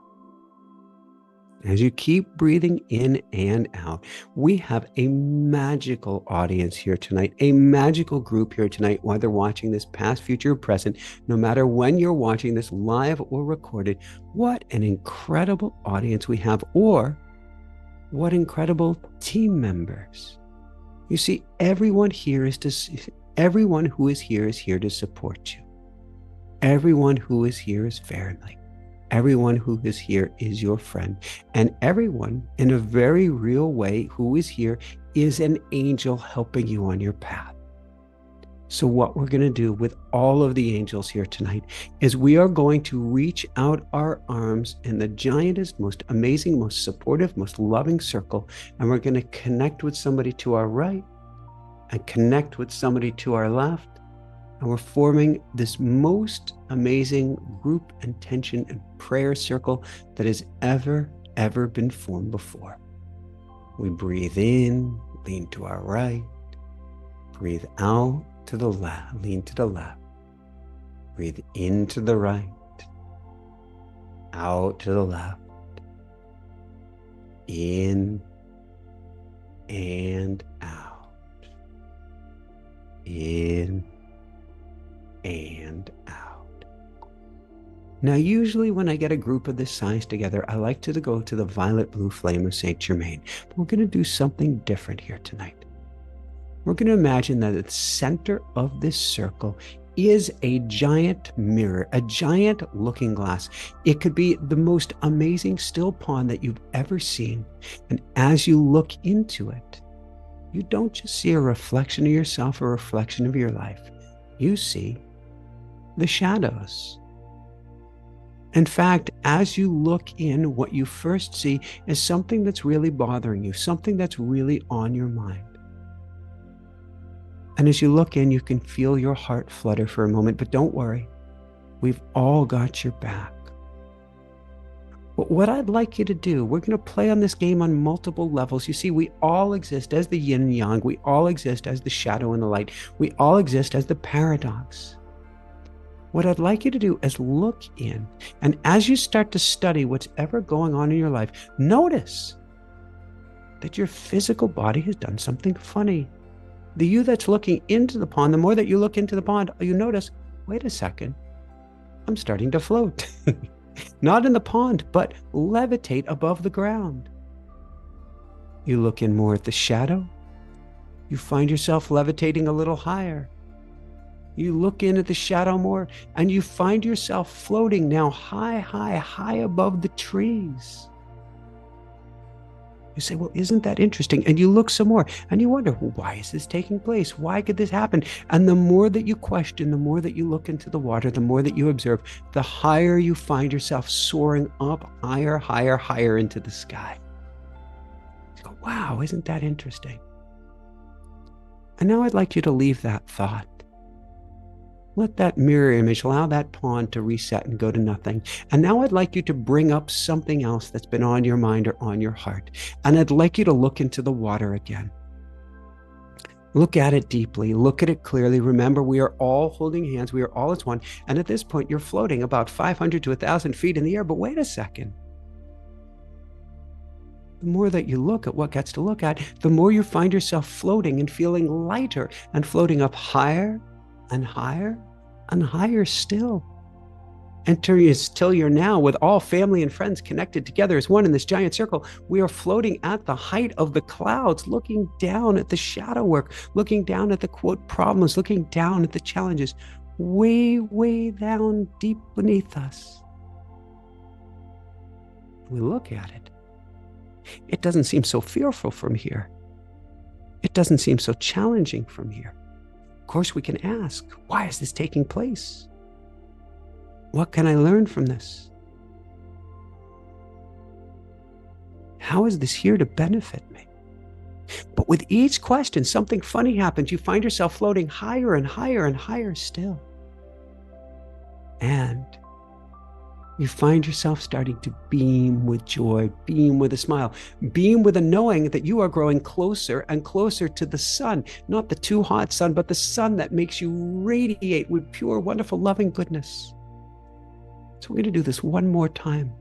As you keep breathing in and out, we have a magical audience here tonight, a magical group here tonight, whether watching this past, future, or present, no matter when you're watching this live or recorded. What an incredible audience we have, or what incredible team members. You see, everyone who is here to support you. Everyone who is here is family. Everyone who is here is your friend. And everyone, in a very real way, who is here is an angel helping you on your path. So what we're going to do with all of the angels here tonight is we are going to reach out our arms in the giantest, most amazing, most supportive, most loving circle. And we're going to connect with somebody to our right and connect with somebody to our left. And we're forming this most amazing group intention and prayer circle that has ever been formed before. We breathe in, lean to our right, breathe out to the left, lean to the left, breathe into the right, out to the left, in and out, in and out. Now, usually when I get a group of this size together, I like to go to the violet blue flame of Saint Germain. But we're going to do something different here tonight. We're going to imagine that at the center of this circle is a giant mirror, a giant looking glass. It could be the most amazing still pond that you've ever seen. And as you look into it, you don't just see a reflection of yourself, a reflection of your life. You see the shadows. In fact, as you look in, what you first see is something that's really bothering you, something that's really on your mind. And as you look in, you can feel your heart flutter for a moment, but don't worry, we've all got your back. But what I'd like you to do, we're going to play on this game on multiple levels. You see, we all exist as the yin and yang. We all exist as the shadow and the light. We all exist as the paradox. What I'd like you to do is look in, and as you start to study what's ever going on in your life, notice that your physical body has done something funny. The you that's looking into the pond, the more that you look into the pond, you notice, wait a second, I'm starting to float. Not in the pond, but levitate above the ground. You look in more at the shadow. You find yourself levitating a little higher. You look in at the shadow more, and you find yourself floating now high, high, high above the trees. You say, well, isn't that interesting? And you look some more, and you wonder, well, why is this taking place? Why could this happen? And the more that you question, the more that you look into the water, the more that you observe, the higher you find yourself soaring up higher, higher, higher into the sky. You go, wow, isn't that interesting? And now I'd like you to leave that thought. Let that mirror image, allow that pond to reset and go to nothing. And now I'd like you to bring up something else that's been on your mind or on your heart. And I'd like you to look into the water again. Look at it deeply, look at it clearly. Remember, we are all holding hands, we are all as one. And at this point, you're floating about 500 to 1,000 feet in the air. But wait a second. The more that you look at what gets to look at, the more you find yourself floating and feeling lighter and floating up higher and higher and higher still. Until you're now with all family and friends connected together as one in this giant circle. We are floating at the height of the clouds, looking down at the shadow work, looking down at the quote problems, looking down at the challenges, way, way down deep beneath us. We look at it. It doesn't seem so fearful from here. It doesn't seem so challenging from here. Of course, we can ask, why is this taking place? What can I learn from this? How is this here to benefit me? But with each question, something funny happens. You find yourself floating higher and higher and higher still. And you find yourself starting to beam with joy, beam with a smile, beam with a knowing that you are growing closer and closer to the sun, not the too hot sun, but the sun that makes you radiate with pure, wonderful, loving goodness. So we're going to do this one more time.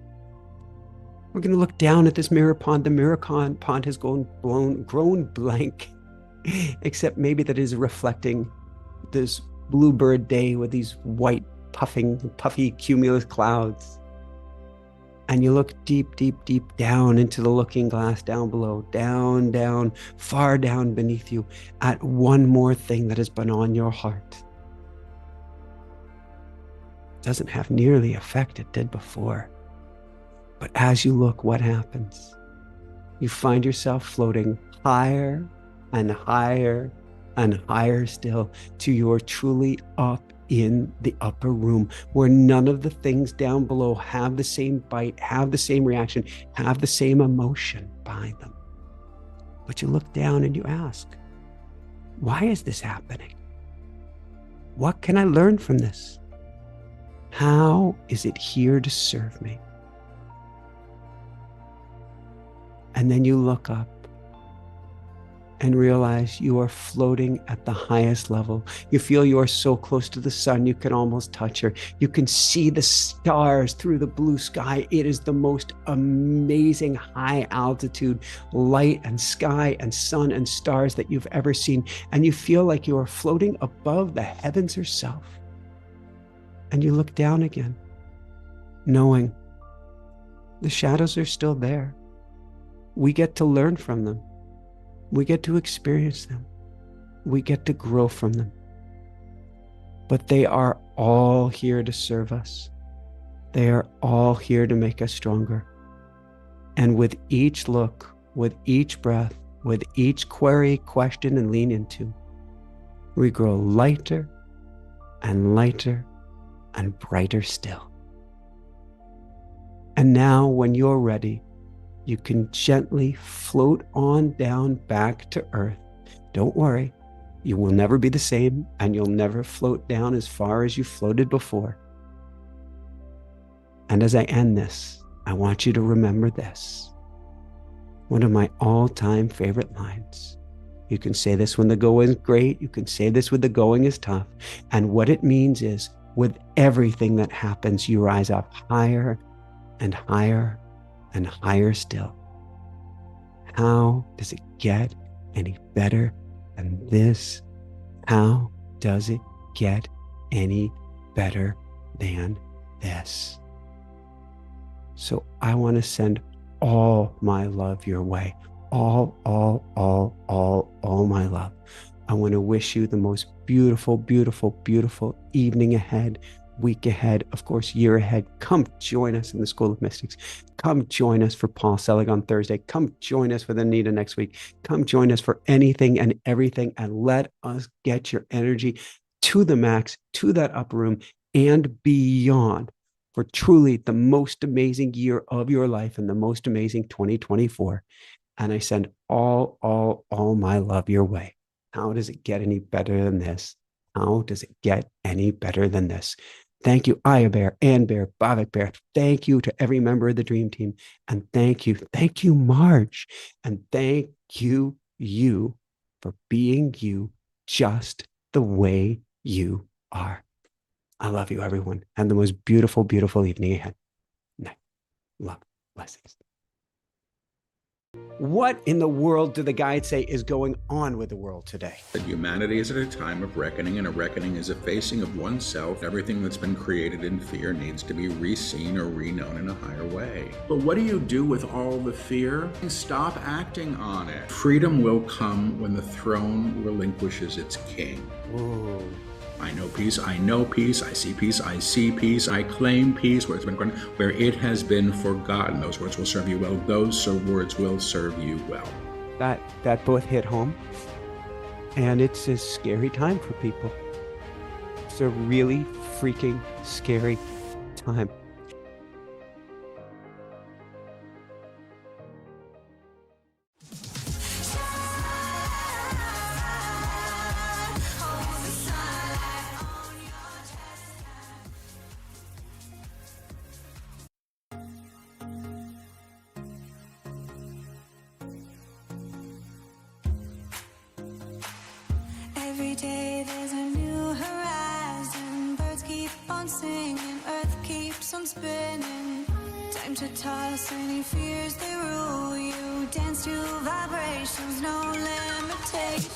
We're going to look down at this mirror pond. The mirror pond has grown blank, except maybe that is reflecting this bluebird day with these white, puffy cumulus clouds. And you look deep, deep, deep down into the looking glass down below, down, down, far down beneath you at one more thing that has been on your heart. It doesn't have nearly the effect it did before. But as you look, what happens? You find yourself floating higher and higher and higher still to your truly up in the upper room, where none of the things down below have the same bite, have the same reaction, have the same emotion behind them. But you look down and you ask, why is this happening? What can I learn from this? How is it here to serve me? And then you look up and realize you are floating at the highest level. You feel you are so close to the sun, you can almost touch her. You can see the stars through the blue sky. It is the most amazing high altitude light and sky and sun and stars that you've ever seen. And you feel like you are floating above the heavens herself. And you look down again, knowing the shadows are still there. We get to learn from them. We get to experience them. We get to grow from them. But they are all here to serve us. They are all here to make us stronger. And with each look, with each breath, with each query, question, and lean into, we grow lighter and lighter and brighter still. And now, when you're ready, you can gently float on down back to earth. Don't worry, you will never be the same, and you'll never float down as far as you floated before. And as I end this, I want you to remember this. One of my all-time favorite lines. You can say this when the going is great. You can say this when the going is tough. And what it means is, With everything that happens, you rise up higher and higher and higher still. How does it get any better than this? How does it get any better than this? So I want to send all my love your way. All my love. I want to wish you the most beautiful, beautiful, beautiful evening ahead, week ahead, of course, year ahead. Come join us in the School of Mystics. Come join us for Paul Selig on Thursday. Come join us with Anita next week. Come join us for anything and everything, and let us get your energy to the max, to that upper room and beyond, for truly the most amazing year of your life and the most amazing 2024. And I send all my love your way. How does it get any better than this? How does it get any better than this? Thank you, Aya Bear, Ann Bear, Bhavik Bear. Thank you to every member of the Dream Team. And thank you, Marge. And thank you for being you just the way you are. I love you, everyone. And the most beautiful, beautiful evening ahead. Night. Love. Blessings. What in the world do the guides say is going on with the world today? That humanity is at a time of reckoning, and a reckoning is a facing of oneself. Everything that's been created in fear needs to be re-seen or re-known in a higher way. But what do you do with all the fear? Stop acting on it. Freedom will come when the throne relinquishes its king. Whoa. I know peace, I see peace, I see peace, I claim peace where it's been forgotten, where it has been forgotten. Those words will serve you well. Those words will serve you well. That both hit home. And it's a scary time for people. It's a really freaking scary time. Every day there's a new horizon. Birds keep on singing, earth keeps on spinning. Time to toss any fears they rule you. Dance to vibrations, no limitation.